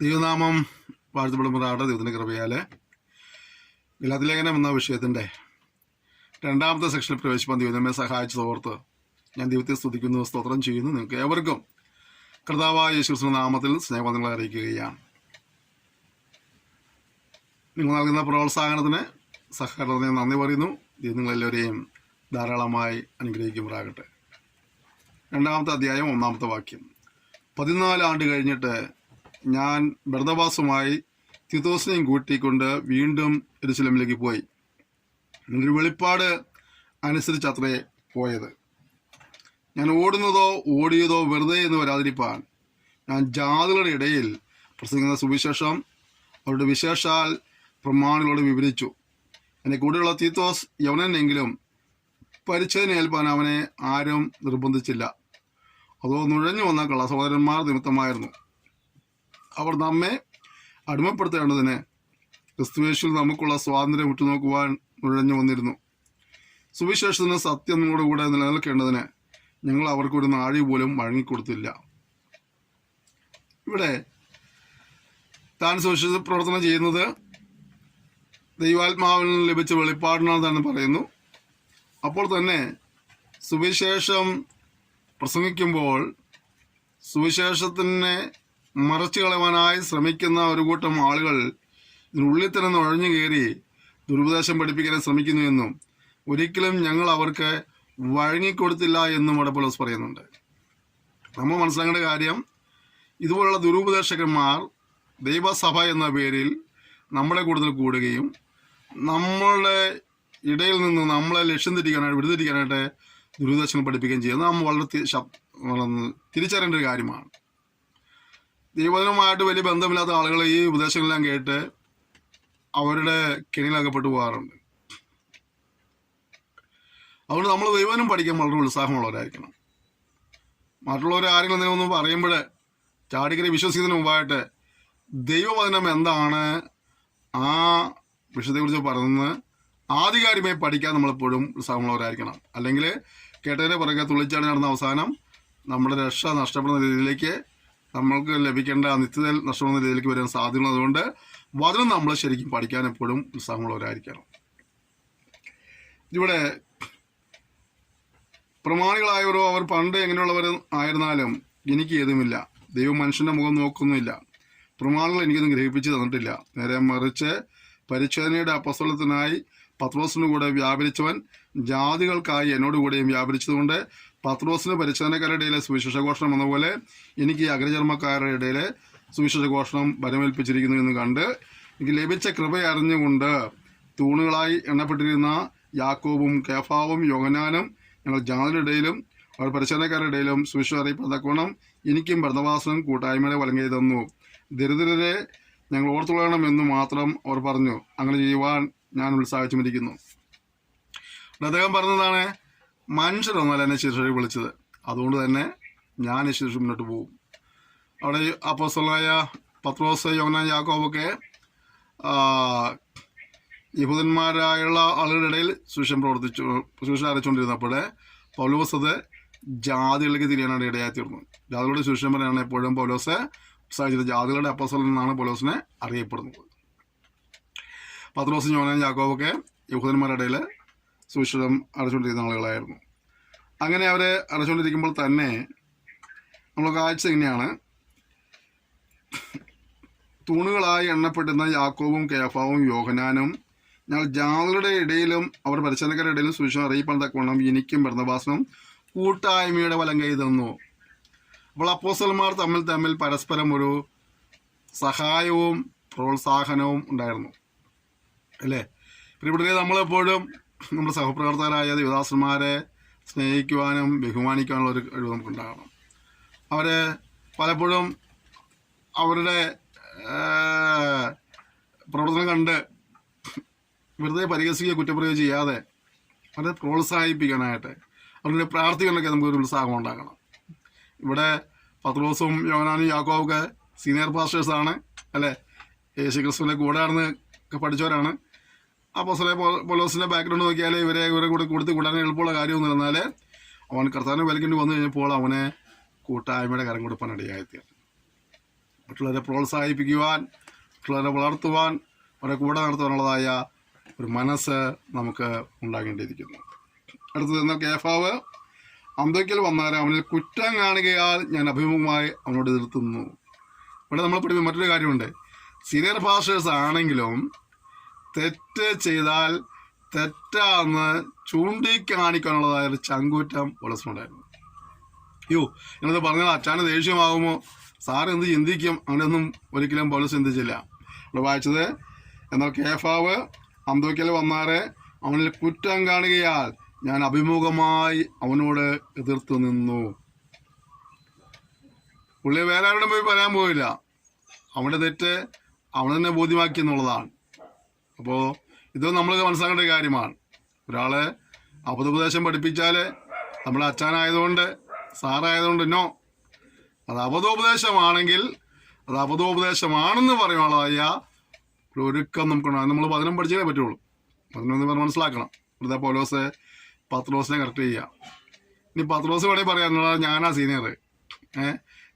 ദൈവനാമം വാഴ്ത്തപ്പെടുന്നതാണ്. ദൈവത്തിൻ്റെ കൃപയാല് ഗലാത്യലേഖനം എന്ന വിഷയത്തിൻ്റെ രണ്ടാമത്തെ സെക്ഷനിൽ പ്രവേശിപ്പാൻ ദൈവം നമ്മെ സഹായിച്ചതോർത്ത് ഞാൻ ദൈവത്തെ സ്തുതിക്കുന്നു, സ്തോത്രം ചെയ്യുന്നു. നിങ്ങൾക്ക് ഏവർക്കും കർത്താവായ യേശുക്രിസ്തുവിന്റെ നാമത്തിൽ സ്നേഹവന്ദനങ്ങളെ അറിയിക്കുകയാണ്. നിങ്ങൾ നൽകുന്ന പ്രോത്സാഹനത്തിന് സഹകരണത്തിന് നന്ദി പറയുന്നു. ദൈവം നിങ്ങളെല്ലാവരെയും ധാരാളമായി അനുഗ്രഹിക്കുമാറാകട്ടെ. രണ്ടാമത്തെ അധ്യായം 1-ാമത്തെ വാക്യം. 14 ആണ്ട് കഴിഞ്ഞിട്ട് ഞാൻ ബർന്നബാസുമായി തീത്തോസിനെയും കൂട്ടിക്കൊണ്ട് വീണ്ടും യെരൂശലേമിലേക്ക് പോയി. ഒരു വെളിപ്പാട് അനുസരിച്ചത്രേ പോയത്. ഞാൻ ഓടിയതോ വെറുതെ എന്ന് വരാതിരിപ്പാൻ ഞാൻ ജാതികളുടെ ഇടയിൽ പ്രസംഗിക്കുന്ന സുവിശേഷം അവരുടെ വിശേഷാൽ പ്രമാണികളോട് വിവരിച്ചു. എൻ്റെ കൂടെയുള്ള തീത്തോസ് യവനെങ്കിലും പരിച്ഛേദന ഏൽപ്പാൻ അവനെ ആരും നിർബന്ധിച്ചില്ല. അതോ നുഴഞ്ഞു വന്ന കള്ളസഹോദരന്മാർ നിമിത്തമായിരുന്നു. അവർ നമ്മെ അടിമപ്പെടുത്തേണ്ടതിന് ക്രിസ്തുവേശുവിൽ നമുക്കുള്ള സ്വാതന്ത്ര്യം ഉറ്റുനോക്കുവാൻ നുഴഞ്ഞു വന്നിരുന്നു. സുവിശേഷത്തിന് സത്യം നിങ്ങളോടുകൂടെ നിലനിൽക്കേണ്ടതിന് ഞങ്ങൾ അവർക്കൊരു നാഴി പോലും വഴങ്ങിക്കൊടുത്തില്ല. ഇവിടെ താൻ സുവിശേഷ പ്രവർത്തനം ചെയ്യുന്നത് ദൈവാത്മാവിൽ ലഭിച്ച വെളിപ്പാടിനാണ് തന്നെ പറയുന്നു. അപ്പോൾ തന്നെ സുവിശേഷം പ്രസംഗിക്കുമ്പോൾ സുവിശേഷത്തിനെ മറച്ചു കളയുവാനായി ശ്രമിക്കുന്ന ഒരു കൂട്ടം ആളുകൾ ഇതിനുള്ളിൽ തന്നെ നുഴഞ്ഞു കയറി ദുരുപദേശം പഠിപ്പിക്കാൻ ശ്രമിക്കുന്നു എന്നും ഒരിക്കലും ഞങ്ങൾ അവർക്ക് വഴങ്ങിക്കൊടുത്തില്ല എന്നും അവിടെ പൗലോസ് പറയുന്നുണ്ട്. നമ്മൾ മനസ്സിലാക്കേണ്ട കാര്യം, ഇതുപോലുള്ള ദുരുപദേശകന്മാർ ദൈവസഭ എന്ന പേരിൽ നമ്മളെ കൂടുതൽ കൂടുകയും നമ്മളുടെ ഇടയിൽ നിന്ന് നമ്മളെ ലക്ഷ്യം വിടുതിരിക്കാനായിട്ട് ദുരുപദേശങ്ങൾ പഠിപ്പിക്കുകയും ചെയ്യുന്നത് നാം വളരെ തിരിച്ചറിയേണ്ട ഒരു കാര്യമാണ്. ദൈവജനവുമായിട്ട് വലിയ ബന്ധമില്ലാത്ത ആളുകൾ ഈ ഉപദേശങ്ങളെല്ലാം കേട്ട് അവരുടെ കെണിയിലകപ്പെട്ടു പോകാറുണ്ട്. അതുകൊണ്ട് നമ്മൾ ദൈവനും പഠിക്കാൻ വളരെ ഉത്സാഹമുള്ളവരായിരിക്കണം. മറ്റുള്ളവർ ആരെങ്കിലും എന്തെങ്കിലും ഒന്ന് പറയുമ്പോൾ ചാടിക്കറി വിശ്വസിക്കുന്നതിന് മുമ്പായിട്ട് ദൈവവചനം എന്താണ്, ആ വിഷയത്തെക്കുറിച്ച് പറയുന്നത് ആധികാരികമായി പഠിക്കാൻ നമ്മളെപ്പോഴും ഉത്സാഹമുള്ളവരായിരിക്കണം. അല്ലെങ്കിൽ കേട്ടതിനെ പറയുക തുള്ളിച്ചാടി നടന്ന അവസാനം നമ്മുടെ രക്ഷ നഷ്ടപ്പെടുന്ന രീതിയിലേക്ക്, നമ്മൾക്ക് ലഭിക്കേണ്ട നിത്യത നഷ്ടപ്പെടുന്ന രീതിയിലേക്ക് വരാൻ സാധ്യതയുള്ളത്. അതുകൊണ്ട് വചനം നമ്മൾ ശരിക്കും പഠിക്കാൻ എപ്പോഴും ഉത്സാഹമുള്ളവരായിരിക്കണം. ഇവിടെ പ്രമാണികളായവരോ അവർ പണ്ട് എങ്ങനെയുള്ളവർ ആയിരുന്നാലും എനിക്ക് ഏതുമില്ല. ദൈവം മനുഷ്യന്റെ മുഖം നോക്കുന്നില്ല. പ്രമാണികൾ എനിക്കൊന്നും ഗ്രഹിപ്പിച്ച് തന്നിട്ടില്ല. നേരെ മറിച്ച് പരിച്ഛേദനയുടെ അപ്പസ്തലത്തിനായി പത്രോസിന് കൂടെ വ്യാപരിച്ചവൻ ജാതികൾക്കായി എന്നോടുകൂടെയും വ്യാപരിച്ചതുകൊണ്ട് പത്രോസിന് പരിച്ഛേദനക്കാരുടെ ഇടയിലെ സുവിശേഷഘോഷണം എന്ന പോലെ എനിക്ക് ഈ അഗ്രചർമ്മക്കാരുടെ ഇടയിലെ സുവിശേഷഘോഷണം വരമേൽപ്പിച്ചിരിക്കുന്നു എന്ന് കണ്ട് എനിക്ക് ലഭിച്ച കൃപ അറിഞ്ഞുകൊണ്ട് തൂണുകളായി എണ്ണപ്പെട്ടിരുന്ന യാക്കോബും കേഫാവും യോഹന്നാനും ഞങ്ങൾ ജാതിയുടെ ഇടയിലും അവർ പരിച്ഛേദനക്കാരുടെ ഇടയിലും സുവിശേഷം അറിയിപ്പാൻ തക്കവണ്ണം എനിക്കും ഭർന്നവാസനും കൂട്ടായ്മയുടെ വലങ്കൈ തന്നു. ദരിദ്രരെ ഞങ്ങൾ ഓർത്തുകൊള്ളണമെന്ന് മാത്രം അവർ പറഞ്ഞു. അങ്ങനെ ചെയ്യുവാൻ ഞാൻ ഉത്സാഹിച്ചുമിരിക്കുന്നു. അദ്ദേഹം പറഞ്ഞതാണ്, മനുഷ്യരൊന്നല്ല എന്നെ ശുശ്രൂഷ വിളിച്ചത്, അതുകൊണ്ട് തന്നെ ഞാൻ ഈ ശുശ്രൂഷ മുന്നോട്ട് പോകും. അവിടെ അപ്പോസ്തലനായ പത്രോസ്, യോഹന്നാൻ, യാക്കോബൊക്കെ യഹൂദന്മാരായുള്ള ആളുകളുടെ ഇടയിൽ സുവിശേഷം അറിയിച്ചുകൊണ്ടിരുന്നപ്പോൾ പൗലോസ് അത് ജാതികളിലേക്ക് തിരിയാനാണ് ഇടയായിത്തീർന്നു. ജാതികളുടെ സുവിശേഷം പറയാനാണ് എപ്പോഴും പൗലോസ് ഉത്സാഹിച്ചത്. ജാതികളുടെ അപ്പോസ്തലൻ എന്നാണ് പൗലോസിനെ അറിയപ്പെടുന്നത്. പത്രോസും യോഹന്നാനും യാക്കോബൊക്കെ യഹൂദന്മാരുടെ ഇടയിൽ സുവിശേഷം അടച്ചുകൊണ്ടിരുന്ന ആളുകളായിരുന്നു. അങ്ങനെ അവരെ അടച്ചുകൊണ്ടിരിക്കുമ്പോൾ തന്നെ നമ്മൾ കാഴ്ച ഇങ്ങനെയാണ്. തൂണുകളായി എണ്ണപ്പെടുന്ന യാക്കോബും കേഫാവും യോഹന്നാനും ഞങ്ങൾ ജാതികളുടെ ഇടയിലും അവർ പരിച്ഛേദനക്കാരുടെ ഇടയിലും സുവിശേഷം അറിയിപ്പാൻ തക്കവണ്ണം എനിക്കും ബർന്നബാസിനും കൂട്ടായ്മയുടെ വലങ്കൈ തന്നു. അപ്പോൾ അപ്പോസ്തലന്മാർ തമ്മിൽ പരസ്പരം ഒരു സഹായവും പ്രോത്സാഹനവും ഉണ്ടായിരുന്നു, അല്ലേ? ഇവിടെ നമ്മളെപ്പോഴും നമ്മുടെ സഹപ്രവർത്തകരായ ദേവദാസന്മാരെ സ്നേഹിക്കുവാനും ബഹുമാനിക്കുവാനുള്ള ഒരു കഴിവ് നമുക്കുണ്ടാകണം. അവരെ പലപ്പോഴും അവരുടെ പ്രവർത്തനം കണ്ട് വെറുതെ പരിഹസിക്കുകയോ കുറ്റപ്പെടുകയോ ചെയ്യാതെ അവരെ പ്രോത്സാഹിപ്പിക്കാനായിട്ട് അവരുടെ പ്രാർത്ഥിക്കാനൊക്കെ നമുക്കൊരു ഉത്സാഹം ഉണ്ടാക്കണം. ഇവിടെ പത്രോസും യോഹന്നാനും യാക്കോബൊക്കെ സീനിയർ പാസ്റ്റേഴ്സാണ്, അല്ലേ? യേശുക്രിസ്തുവിൻ്റെ കൂടെ നടന്ന് പഠിച്ചവരാണ്. അപ്പോസ്തലൻ പൗലോസിന്റെ ബാക്ക്ഗ്രൗണ്ട് നോക്കിയാൽ ഇവരെ കൂടെ കൊടുത്ത് കൂടാൻ എളുപ്പമുള്ള കാര്യമൊന്നും എന്നാൽ അവൻ കർത്താവിനെ വിലക്കേണ്ടി വന്നു കഴിഞ്ഞപ്പോൾ അവനെ കൂട്ടായ്മയുടെ കരം കൊടുപ്പാൻ ഇടയായിത്തീർന്നു. മറ്റുള്ളവരെ പ്രോത്സാഹിപ്പിക്കുവാൻ, മറ്റുള്ളവരെ വളർത്തുവാൻ, അവരെ കൂടെ നടത്തുവാനുള്ളതായ ഒരു മനസ്സ് നമുക്ക് ഉണ്ടാകേണ്ടിയിരിക്കുന്നു. അടുത്തത്, എന്നാൽ കേഫാവ് അന്ത്യോക്യയിൽ വന്നാലും അവനിൽ കുറ്റം കാണുകയാൽ ഞാൻ അഭിമുഖമായി അവനോട് എതിർത്തുന്നു. ഇവിടെ നമ്മൾ പഠിക്കുന്ന മറ്റൊരു കാര്യമുണ്ട്. സീനിയർ പാസ്റ്റേഴ്സ് ആണെങ്കിലും തെറ്റ് ചെയ്താൽ തെറ്റാന്ന് ചൂണ്ടിക്കാണിക്കാനുള്ളതായ ഒരു ചങ്കൂറ്റം പൗലോസിനുണ്ടായിരുന്നു. ഞാനത് പറഞ്ഞാൽ അച്ഛന് ദേഷ്യമാകുമോ, സാറ് എന്ത് ചിന്തിക്കും, അങ്ങനെയൊന്നും ഒരിക്കലും പൗലോസ് ചിന്തിച്ചില്ല. ഇവിടെ വായിച്ചത്, എന്നാൽ കേഫാവ് അന്ത്യോക്യയിൽ വന്നാറെ അവനിൽ കുറ്റം കാണുകയാൽ ഞാൻ അഭിമുഖമായി അവനോട് എതിർത്ത് നിന്നു. പുള്ളി വേറെ ആരോടും പോയി പറയാൻ പോയില്ല. അവൻ്റെ തെറ്റ് അവൻ തന്നെ ബോധ്യമാക്കി എന്നുള്ളതാണ്. അപ്പോൾ ഇത് നമ്മൾ മനസ്സിലാക്കേണ്ട ഒരു കാര്യമാണ്. ഒരാളെ അബദ്ധോപദേശം പഠിപ്പിച്ചാൽ നമ്മുടെ അച്ഛനായതുകൊണ്ട്, സാറായതുകൊണ്ട് നോ, അത് അബദ്ധോപദേശമാണെങ്കിൽ അത് അബദ്ധോപദേശമാണെന്ന് പറയാനുള്ളതായ ഒരു ഒരുക്കം നമുക്കുണ്ടാകും. നമ്മൾ വചനം പഠിച്ചേ പറ്റുള്ളൂ. വചനം പറഞ്ഞ് മനസ്സിലാക്കണം. ഇവിടുത്തെ പൗലോസ് പത്രോസിനെ കറക്റ്റ് ചെയ്യുക. ഇനി പത്രോസ് വേണമെങ്കിൽ പറയാനുള്ള ഞാനാ സീനിയർ,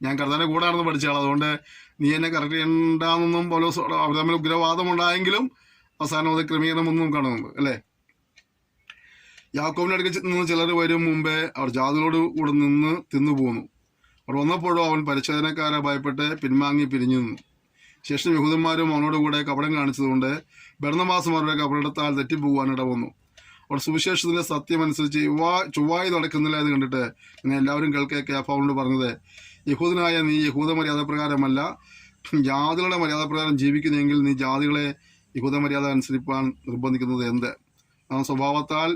ഞാൻ കർത്താവിൻ്റെ കൂടെ ആണെന്ന് പഠിച്ചാൽ, അതുകൊണ്ട് നീ എന്നെ കറക്റ്റ് ചെയ്യണ്ടെന്നൊന്നും പൗലോസ് അവർ തമ്മിൽ ഉഗ്രവാദം ഉണ്ടായെങ്കിലും അവസാനം അത് ക്രമീകരണമൊന്നും കാണുന്നുണ്ട് അല്ലേ. യാക്കോബിൻ്റെ അടുക്കൽ നിന്ന് ചിലർ വരും മുമ്പേ അവർ ജാതികളോട് കൂടെ നിന്ന് തിന്നു പോന്നു. അവർ വന്നപ്പോഴും അവൻ പരിച്ഛേദനക്കാരെ ഭയപ്പെട്ട് പിൻവാങ്ങി പിരിഞ്ഞു നിന്നു. ശേഷം യഹൂദന്മാരും അവനോട് കൂടെ കപടം കാണിച്ചതുകൊണ്ട് ബർന്നബാസും അവരുടെ കപടത്താൽ തെറ്റിപ്പോകാനിട വന്നു. അവർ സുവിശേഷത്തിന്റെ സത്യമനുസരിച്ച് ചൊവ്വായി നടക്കുന്നില്ല എന്ന് കണ്ടിട്ട് ഇങ്ങനെ എല്ലാവരും കേൾക്കെ കേഫാവിനോട് പറഞ്ഞത്, യഹൂദനായ നീ യഹൂദ മര്യാദ പ്രകാരമല്ല ജാതികളുടെ മര്യാദ പ്രകാരം ജീവിക്കുന്നെങ്കിൽ നീ ജാതികളെ യഹൂദ മര്യാദ അനുസരിപ്പാൻ നിർബന്ധിക്കുന്നത് എന്ത്? ആ സ്വഭാവത്താൽ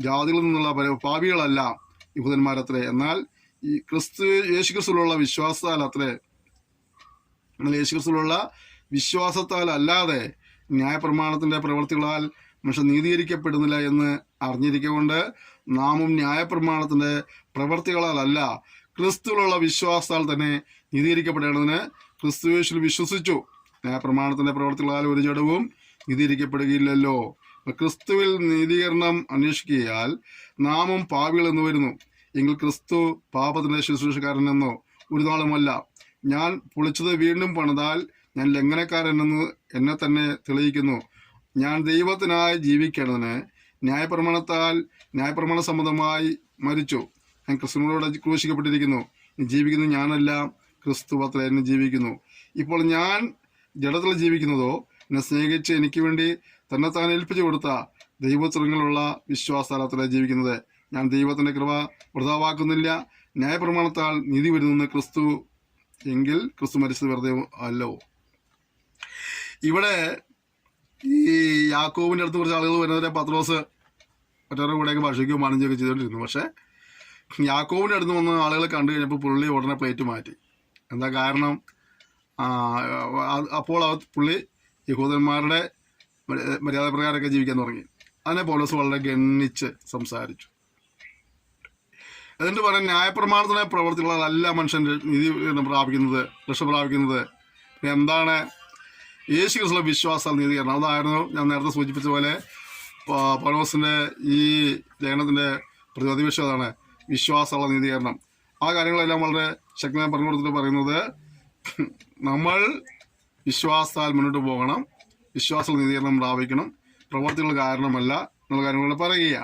ജാതികളിൽ നിന്നുള്ള പാപികളല്ല യഹൂദന്മാരത്രേ, എന്നാൽ ഈ യേശുക്രിസ്തുവിലുള്ള വിശ്വാസത്താൽ അത്രേ. എന്നാൽ യേശുക്രിസ്തുവിലുള്ള വിശ്വാസത്താൽ അല്ലാതെ ന്യായപ്രമാണത്തിന്റെ പ്രവൃത്തികളാൽ മനുഷ്യൻ നീതീകരിക്കപ്പെടുന്നില്ല എന്ന് അറിഞ്ഞിരിക്കൊണ്ട് നാമും ന്യായപ്രമാണത്തിന്റെ പ്രവൃത്തികളാലല്ല ക്രിസ്തുവിലുള്ള വിശ്വാസത്താൽ തന്നെ നീതീകരിക്കപ്പെടേണ്ടതിന് ക്രിസ്തുയേശുവിൽ വിശ്വസിച്ചു. ന്യായപ്രമാണത്തിന്റെ പ്രവൃത്തികളാൽ ഒരു ജഡവും നീതീകരിക്കപ്പെടുകയില്ലല്ലോ. ക്രിസ്തുവിൽ നീതീകരണം അന്വേഷിക്കുകയാൽ നാമും പാപികൾ എന്ന് വരുന്നു. എങ്കിൽ ക്രിസ്തു പാപത്തിന്റെ ശുശ്രൂഷക്കാരനെന്നോ ഒരു നാളുമല്ല. ഞാൻ പൊളിച്ചത് വീണ്ടും പണിതാൽ ഞാൻ ലംഘനക്കാരനെന്ന് എന്നെ തന്നെ തെളിയിക്കുന്നു. ഞാൻ ദൈവത്തിനായി ജീവിക്കേണ്ടതിന് ന്യായപ്രമാണ സംബന്ധമായി മരിച്ചു. ഞാൻ ക്രിസ്തുവിനോട് ക്രൂശിക്കപ്പെട്ടിരിക്കുന്നു. ജീവിക്കുന്നത് ഞാനല്ല, ക്രിസ്തു അത്ര എന്നെ ജീവിക്കുന്നു. ഇപ്പോൾ ഞാൻ ജഡത്തിൽ ജീവിക്കുന്നതോ എന്നെ സ്നേഹിച്ച് എനിക്ക് വേണ്ടി തന്നെത്താൻ ഏൽപ്പിച്ചു കൊടുത്ത ദൈവത്തിലുള്ള വിശ്വാസത്താലത്രേ ജീവിക്കുന്നത്. ഞാൻ ദൈവത്തിന്റെ കൃപ വൃഥാവാക്കുന്നില്ല. ന്യായപ്രമാണത്താൽ നീതി വരുന്ന ക്രിസ്തു എങ്കിൽ ക്രിസ്തു മരിച്ചത് വെറുതെ അല്ലോ. ഇവിടെ ഈ യാക്കോബിന്റെ അടുത്ത് കുറച്ച് ആളുകൾ വരുന്നവരെ പത്രോസ് മറ്റവരുടെ കൂടെയൊക്കെ ഭാഷയ്ക്കോ മാണിഞ്ചൊക്കെ ചെയ്തുകൊണ്ടിരുന്നു. പക്ഷെ യാക്കോബിന്റെ അടുത്ത് വന്ന ആളുകളെ കണ്ടു കഴിഞ്ഞപ്പോൾ പുള്ളി ഉടനെ പ്ലേറ്റ് മാറ്റി. എന്താ കാരണം? അപ്പോൾ പുള്ളി യഹൂദന്മാരുടെ മര്യാദ പ്രകാരമൊക്കെ ജീവിക്കാൻ തുടങ്ങി. അതിനെ പൗലോസ് വളരെ ഗണ്ണിച്ച് സംസാരിച്ചു. എന്നിട്ട് പറയാൻ ന്യായപ്രമാണത്തിലെ പ്രവർത്തികളല്ല മനുഷ്യൻ നീതി പ്രാപിക്കുന്നത്, രക്ഷ പ്രാപിക്കുന്നത്. എന്താണ്? യേശു ക്രിസ്തുവിലെ വിശ്വാസം നീതീകരണം. അതായിരുന്നു ഞാൻ നേരത്തെ സൂചിപ്പിച്ച പോലെ പൗലോസിന്റെ ഈ ലേഖനത്തിന്റെ പ്രതിവിഷയം അതാണ്, വിശ്വാസമുള്ള നീതീകരണം. ആ കാര്യങ്ങളെല്ലാം വളരെ ശക്തമായി പറഞ്ഞു കൊടുത്തിട്ട് പറയുന്നത്, നമ്മൾ വിശ്വാസത്താൽ മുന്നോട്ട് പോകണം, വിശ്വാസമുള്ള നീതീകരണം പ്രാപിക്കണം, പ്രവർത്തികൾ കാരണമല്ല എന്നുള്ള കാര്യങ്ങൾ പറയുക.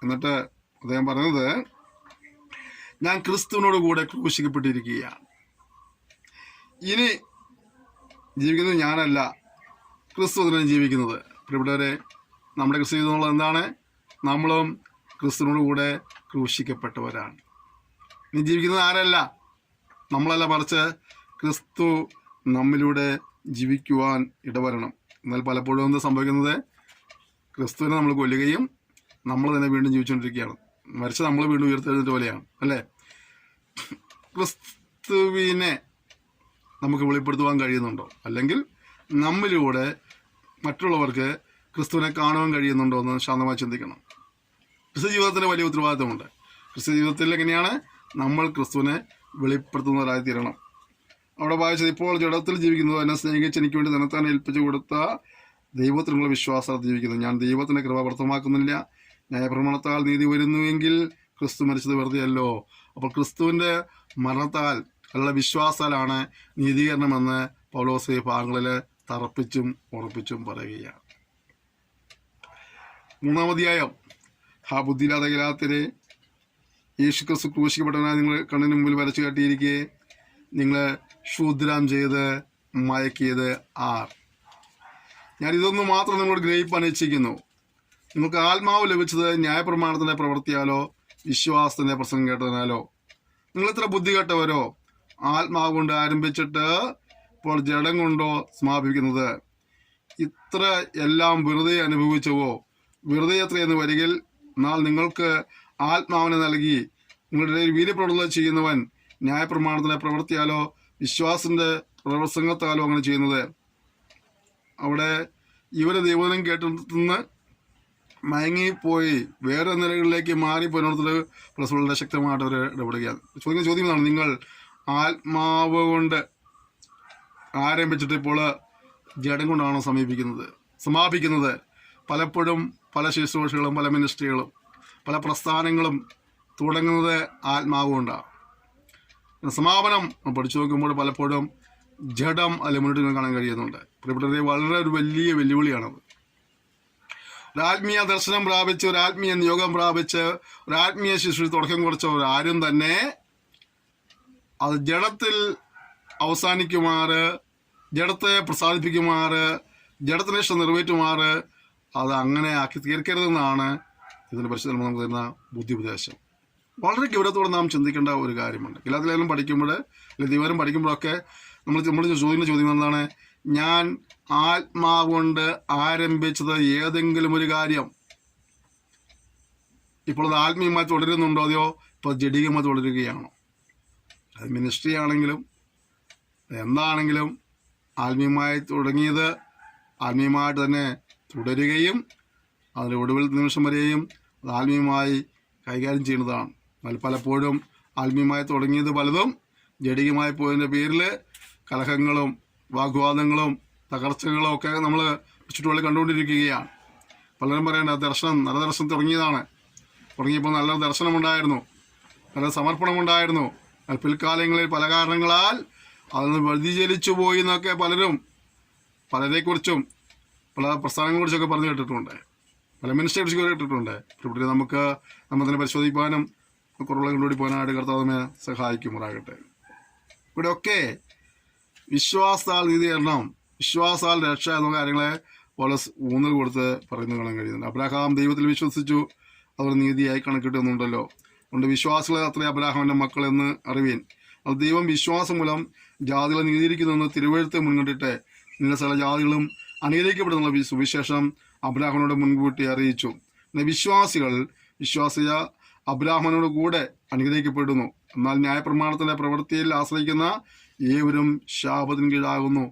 എന്നിട്ട് അദ്ദേഹം പറയുന്നത്, ഞാൻ ക്രിസ്തുവിനോട് കൂടെ ക്രൂശിക്കപ്പെട്ടിരിക്കുകയാണ്. ഇനി ജീവിക്കുന്നത് ഞാനല്ല, ക്രിസ്തു അതിനാണ് ജീവിക്കുന്നത്. പ്രിയപ്പെട്ടവരെ, നമ്മുടെ ക്രിസ്തു എന്നുള്ളത് എന്താണ്? നമ്മളും ക്രിസ്തുവിനോട് കൂടെ ക്രൂശിക്കപ്പെട്ടവരാണ്. ഇനി ജീവിക്കുന്നത് ആരല്ല, നമ്മളല്ല, മറിച്ച് ക്രിസ്തു നമ്മിലൂടെ ജീവിക്കുവാൻ ഇടവരണം. എന്നാൽ പലപ്പോഴും എന്താ സംഭവിക്കുന്നത്? ക്രിസ്തുവിനെ നമ്മൾ കൊല്ലുകയും നമ്മൾ തന്നെ വീണ്ടും ജീവിച്ചുകൊണ്ടിരിക്കുകയാണ്. മരിച്ച നമ്മൾ വീണ്ടും ഉയർത്തെഴുന്നേറ്റ പോലെയാണ് അല്ലേ. ക്രിസ്തുവിനെ നമുക്ക് വെളിപ്പെടുത്തുവാൻ കഴിയുന്നുണ്ടോ? അല്ലെങ്കിൽ നമ്മിലൂടെ മറ്റുള്ളവർക്ക് ക്രിസ്തുവിനെ കാണുവാൻ കഴിയുന്നുണ്ടോ എന്ന് ശാന്തമായി ചിന്തിക്കണം. ക്രിസ്തു ജീവിതത്തിന് വലിയ ഉത്തരവാദിത്തമുണ്ട്. ക്രിസ്തു ജീവിതത്തിൽ എങ്ങനെയാണ് നമ്മൾ ക്രിസ്തുവിനെ വെളിപ്പെടുത്തുന്നവരായി തീരണം. അവിടെ വായിച്ചത്, ഇപ്പോൾ ജഡത്തിൽ ജീവിക്കുന്നത് എന്നെ സ്നേഹിച്ച് എനിക്ക് വേണ്ടി തന്നെത്താൻ ഏൽപ്പിച്ചു കൊടുത്ത ദൈവത്തിനുള്ള വിശ്വാസത്തിൽ ജീവിക്കുന്നത്. ഞാൻ ദൈവത്തിന്റെ കൃപ വ്യർത്ഥമാക്കുന്നില്ല. ന്യായപ്രമാണത്താൽ നീതി വരുന്നുവെങ്കിൽ ക്രിസ്തു മരിച്ചത് വെറുതെയല്ലോ. അപ്പോൾ ക്രിസ്തുവിന്റെ മരണത്താൽ അല്ല വിശ്വാസത്താലാണ് നീതീകരണമെന്ന് പൗലോസ് ഈ ഭാഗങ്ങളിൽ തറപ്പിച്ചും ഉറപ്പിച്ചും പറയുകയാണ്. 3-ാം അധ്യായം, ആ ബുദ്ധിയില്ലാത്ത ഗലാത്യരെ, യേശുക്രിസ്തു ക്രൂശിക്കപ്പെട്ടവനായി നിങ്ങൾ കണ്ണിന് മുമ്പിൽ വരച്ചു കാട്ടിയിരിക്കെ നിങ്ങളെ ശൂദ്രം ചെയ്ത് മയക്കിയത് ആർ? ഞാൻ ഇതൊന്നും മാത്രം നിങ്ങളോട് ഗ്രഹിപ്പാൻ ഇച്ഛിക്കുന്നു. നിങ്ങൾക്ക് ആത്മാവ് ലഭിച്ചത് ന്യായപ്രമാണത്തിന്റെ പ്രവൃത്തിയാലോ വിശ്വാസത്തിന്റെ പ്രസംഗം കേട്ടതിനാലോ? നിങ്ങൾ ഇത്ര ബുദ്ധി കേട്ടവരോ? ആത്മാവ് കൊണ്ട് ആരംഭിച്ചിട്ട് ഇപ്പോൾ ജഡം കൊണ്ടോ സമാപിക്കുന്നത്? ഇത്ര എല്ലാം വെറുതെ അനുഭവിച്ചവോ? വെറുതെ എത്രയെന്ന് വരികിൽ എന്നാൽ നിങ്ങൾക്ക് ആത്മാവിനെ നൽകി നിങ്ങളുടെ വീര്യപ്രവൃത്തി ചെയ്യുന്നവൻ ന്യായപ്രമാണത്തിന്റെ പ്രവൃത്തിയാലോ വിശ്വാസത്തിന്റെ പ്രസംഗത്താലോ അങ്ങനെ ചെയ്യുന്നത്? അവിടെ ഇവരെ ദൈവനം കേട്ടിരുന്ന് മയങ്ങിപ്പോയി വേറെ നിലകളിലേക്ക് മാറിപ്പോയിടത്ത് പ്ലസ് വളരെ ശക്തമായിട്ട് അവർ ഇടപെടുകയാണ്. ചോദ്യം ഇതാണ്, നിങ്ങൾ ആത്മാവ് കൊണ്ട് ആരംഭിച്ചിട്ട് ഇപ്പോൾ ജഡം കൊണ്ടാണോ സമാപിക്കുന്നത്? പലപ്പോഴും പല ശുശ്രൂഷകളും പല മിനിസ്ട്രികളും പല പ്രസ്ഥാനങ്ങളും തുടങ്ങുന്നത് ആത്മാവ് കൊണ്ടാണ്. സമാപനം പഠിച്ചു നോക്കുമ്പോൾ പലപ്പോഴും ജഡം അതിൽ മുന്നിട്ട് കാണാൻ കഴിയുന്നുണ്ട്. പ്രിയപ്പെട്ടവരെ, വളരെ ഒരു വലിയ വെല്ലുവിളിയാണത്. ഒരാത്മീയ ദർശനം പ്രാപിച്ച്, ഒരാത്മീയ നിയോഗം പ്രാപിച്ച്, ഒരാത്മീയ ശുശ്രൂഷ തുടക്കം കുറിച്ചവരാരും തന്നെ അത് ജഡത്തിൽ അവസാനിക്കുമാറ്, ജഡത്തെ പ്രസാദിപ്പിക്കുമാറ്, ജഡത്തിന് ഇഷ്ടം നിറവേറ്റുമാറ് അത് അങ്ങനെ ആക്കി തീർക്കരുതെന്നാണ് ഇതിൻ്റെ പരിശുദ്ധ നമുക്ക് തരുന്ന ബുദ്ധിപദേശം. വളരെ ഗൗരവത്തോടെ നാം ചിന്തിക്കേണ്ട ഒരു കാര്യമുണ്ട്. എല്ലാത്തിലും പഠിക്കുമ്പോൾ, അല്ലെങ്കിൽ ദൈവം പഠിക്കുമ്പോഴൊക്കെ നമ്മൾ ചോദിക്കുന്ന ചോദ്യം എന്താണ്? ഞാൻ ആത്മാവ് കൊണ്ട് ആരംഭിച്ചത് ഏതെങ്കിലും ഒരു കാര്യം ഇപ്പോൾ അത് ആത്മീയമായി തുടരുന്നുണ്ടോ, അതെയോ ഇപ്പോൾ ജഡികമായി തുടരുകയാണോ? അത് മിനിസ്ട്രി ആണെങ്കിലും എന്താണെങ്കിലും ആത്മീയമായി തുടങ്ങിയത് ആത്മീയമായിട്ട് തന്നെ തുടരുകയും അതിൻ്റെ ഒടുവിൽ നിമിഷം വരെയും അത് ആത്മീയമായി കൈകാര്യം ചെയ്യുന്നതാണ്. എന്നാൽ പലപ്പോഴും ആത്മീയമായി തുടങ്ങിയത് പലതും ജഡികമായി പോയതിൻ്റെ പേരിൽ കലഹങ്ങളും വാഗ്വാദങ്ങളും തകർച്ചകളും ഒക്കെ നമ്മൾ ചുറ്റുപാടിൽ കണ്ടുകൊണ്ടിരിക്കുകയാണ്. പലരും പറയേണ്ട നല്ല ദർശനം തുടങ്ങിയപ്പോൾ നല്ല ദർശനമുണ്ടായിരുന്നു, നല്ല സമർപ്പണമുണ്ടായിരുന്നു. പിൽക്കാലങ്ങളിൽ പല കാരണങ്ങളാൽ അതൊന്ന് വ്യതിചലിച്ചു പോയി എന്നൊക്കെ പലരെക്കുറിച്ചും പല പ്രസ്ഥാനങ്ങളെക്കുറിച്ചൊക്കെ പറഞ്ഞു കേട്ടിട്ടുണ്ട്, പല മിനിസ്റ്ററെ കുറിച്ച് കേട്ടിട്ടുണ്ട്. ഇവിടെ നമുക്ക് തന്നെ പരിശോധിക്കാനും കുറവുള്ള കൊണ്ടുകൂടി പോകാനായിട്ട് കർത്താവിനെ സഹായിക്കുമാറാകട്ടെ. ഇവിടെയൊക്കെ വിശ്വാസാൽ നീതീകരണം, വിശ്വാസാൽ രക്ഷ എന്ന കാര്യങ്ങളെ വളരെ ഊന്നൽ കൊടുത്ത് പറയുന്നത് കാണാൻ കഴിയുന്നുണ്ട്. അബ്രഹാം ദൈവത്തിൽ വിശ്വസിച്ചു, അവർ നീതിയായി കണക്കിട്ടുന്നുണ്ടല്ലോ. അതുകൊണ്ട് വിശ്വാസികളെ അത്ര അബ്രഹാമിൻ്റെ മക്കളെന്ന് അറിവീൻ. അത് ദൈവം വിശ്വാസം മൂലം ജാതികളെ നീതിയിരിക്കുന്നെന്ന് തിരുവഴുത്ത് മുൻകണ്ടിട്ട് നിന്റെ സകല ജാതികളും അനുഗ്രഹിക്കപ്പെടുന്നുള്ള സുവിശേഷം അബ്രാഹാമിനോട് മുൻകൂട്ടി അറിയിച്ചു. വിശ്വാസിയ അബ്രാഹാമിനോട് കൂടെ അനുഗ്രഹിക്കപ്പെടുന്നു. എന്നാൽ ന്യായപ്രമാണത്തിന്റെ പ്രവൃത്തിയിൽ ആശ്രയിക്കുന്ന ഏവരും ശാപത്തിന് കീഴാകുന്നു.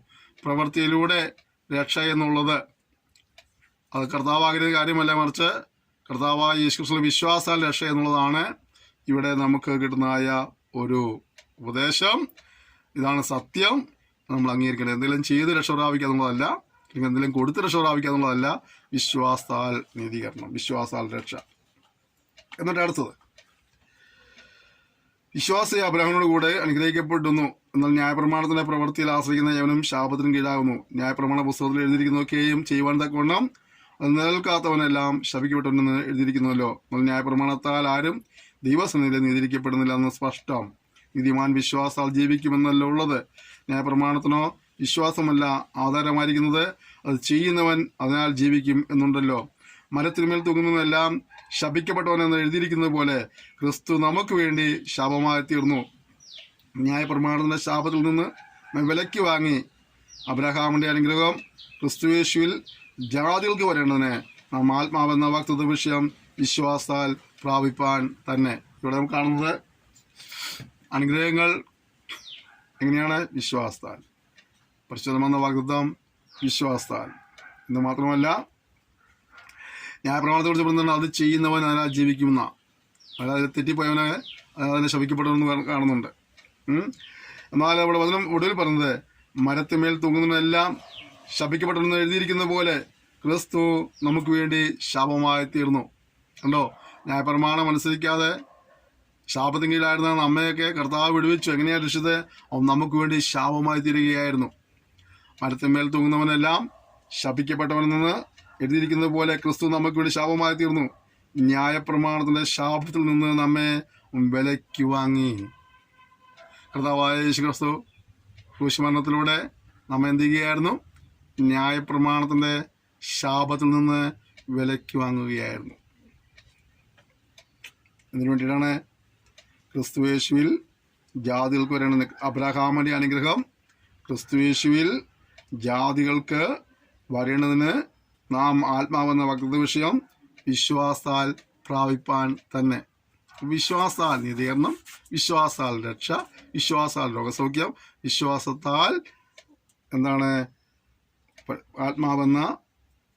പ്രവൃത്തിയിലൂടെ രക്ഷ എന്നുള്ളത് അത് കർത്താവാകുന്ന കാര്യമല്ല, മറിച്ച് കർത്താവായ യേശുക്രിസ്തുവിന്റെ വിശ്വാസാൽ രക്ഷ എന്നുള്ളതാണ് ഇവിടെ നമുക്ക് കിട്ടുന്നതായ ഒരു ഉപദേശം. ഇതാണ് സത്യം. നമ്മൾ അംഗീകരിക്കേണ്ടത് എന്തെങ്കിലും ചെയ്ത് രക്ഷ പ്രാപിക്കുക എന്നുള്ളതല്ല, അല്ലെങ്കിൽ എന്തെങ്കിലും കൊടുത്ത് രക്ഷ പ്രാപിക്കുക എന്നുള്ളതല്ല. വിശ്വാസാൽ നീതീകരണം, വിശ്വാസാൽ രക്ഷ. എന്നിട്ട് അടുത്തത്, വിശ്വാസി അബ്രാഹാമിനോട് കൂടെ അനുഗ്രഹിക്കപ്പെടുന്നു. എന്നാൽ ന്യായപ്രമാണത്തിന്റെ പ്രവൃത്തിയിൽ ആശ്രയിക്കുന്ന യവനും ശാപത്തിനും കീഴാകുന്നു. ന്യായപ്രമാണ പുസ്തകത്തിൽ എഴുതിയിരിക്കുന്നതൊക്കെയും ചെയ്യുവാൻ തക്കവണ്ണം അത് നിലനിൽക്കാത്തവനെല്ലാം ശപിക്കപ്പെട്ടവനെന്ന് എഴുതിയിരിക്കുന്നുവല്ലോ. എന്നാൽ ന്യായപ്രമാണത്താൽ ആരും ദൈവസന്നിധിയിൽ നീതിരിക്കപ്പെടുന്നില്ല എന്ന് സ്പഷ്ടം. നീതിമാൻ വിശ്വാസാൽ ജീവിക്കുമെന്നല്ല ഉള്ളത്. ന്യായപ്രമാണത്തിനോ വിശ്വാസമല്ല ആധാരമായിരിക്കുന്നത്, അത് ചെയ്യുന്നവൻ അതിനാൽ ജീവിക്കും എന്നുണ്ടല്ലോ. മരത്തിന്മേൽ തൂങ്ങുന്നതെല്ലാം ശപിക്കപ്പെട്ടവനെന്ന് എഴുതിയിരിക്കുന്നത് പോലെ ക്രിസ്തു നമുക്ക് വേണ്ടി ശാപമായി തീർന്നു. ന്യായപ്രമാണത്തിന്റെ ശാപത്തിൽ നിന്ന് വിലയ്ക്ക് വാങ്ങി അബ്രഹാമിന്റെ അനുഗ്രഹം ക്രിസ്തുയേശുവിൽ ജാതികൾക്ക് വരേണ്ടതിന് നാം ആത്മാവെന്ന വാഗ്ദത്ത വിഷയം വിശ്വാസാൽ പ്രാപിപ്പാൻ തന്നെ. ഇവിടെ നമുക്ക് കാണുന്നത് അനുഗ്രഹങ്ങൾ എങ്ങനെയാണ്? വിശ്വാസത്താൽ. പരിശുദ്ധമെന്ന വാഗ്ദത്തം വിശ്വാസത്താൽ. എന്ന് മാത്രമല്ല, ന്യായപ്രമാണത്തെ കുറിച്ച് പറയുന്നത് അത് ചെയ്യുന്നവൻ അതിനാൽ ജീവിക്കുന്ന, അതായത് തെറ്റിപ്പോയവനെ അതിനെ ശപിക്കപ്പെടുമെന്ന് കാണുന്നുണ്ട്. എന്നാൽ അവിടെ വചനം ഒടുവിൽ പറഞ്ഞത് മരത്തിന്മേൽ തൂങ്ങുന്നതെല്ലാം ശപിക്കപ്പെട്ടെന്ന് എഴുതിയിരിക്കുന്ന പോലെ ക്രിസ്തു നമുക്ക് വേണ്ടി ശാപമായി തീർന്നു. കണ്ടോ? ന്യായപ്രമാണം അനുസരിക്കാതെ ശാപത്തിന് കീഴിലായിരുന്ന അമ്മയൊക്കെ കർത്താവ് വിടുവിച്ചു. എങ്ങനെയാണ് രക്ഷിച്ചത്? അവൻ നമുക്ക് വേണ്ടി ശാപമായി തീരുകയായിരുന്നു. മരത്തിന്മേൽ തൂങ്ങുന്നവനെല്ലാം ശപിക്കപ്പെട്ടവനിൽ നിന്ന് എഴുതിയിരിക്കുന്നത് പോലെ ക്രിസ്തു നമുക്ക് വേണ്ടി ശാപമായി തീർന്നു. ന്യായപ്രമാണത്തിന്റെ ശാപത്തിൽ നിന്ന് നമ്മെ വിലയ്ക്ക് വാങ്ങി. കർത്താവായ യേശു ക്രിസ്തു ക്രൂശുമരണത്തിലൂടെ നമ്മെ എന്ത് ചെയ്യുകയായിരുന്നു? ന്യായപ്രമാണത്തിന്റെ ശാപത്തിൽ നിന്ന് വിലയ്ക്ക് വാങ്ങുകയായിരുന്നു. ഇതിനു വേണ്ടിയിട്ടാണ് ക്രിസ്തുയേശുവിൽ ജാതികൾക്ക് വരേണ്ട അബ്രഹാമിന്റെ അനുഗ്രഹം ക്രിസ്തുയേശുവിൽ ജാതികൾക്ക് വരേണ്ടതിന് നാം ആത്മാവെന്ന വക്തൃത്വ വിഷയം വിശ്വാസത്താൽ പ്രാപിപ്പാൻ തന്നെ. വിശ്വാസത്താൽ നീതീകരണം, വിശ്വാസത്താൽ രക്ഷ, വിശ്വാസത്താൽ രോഗസൗഖ്യം, വിശ്വാസത്താൽ എന്താണ് ആത്മാവെന്ന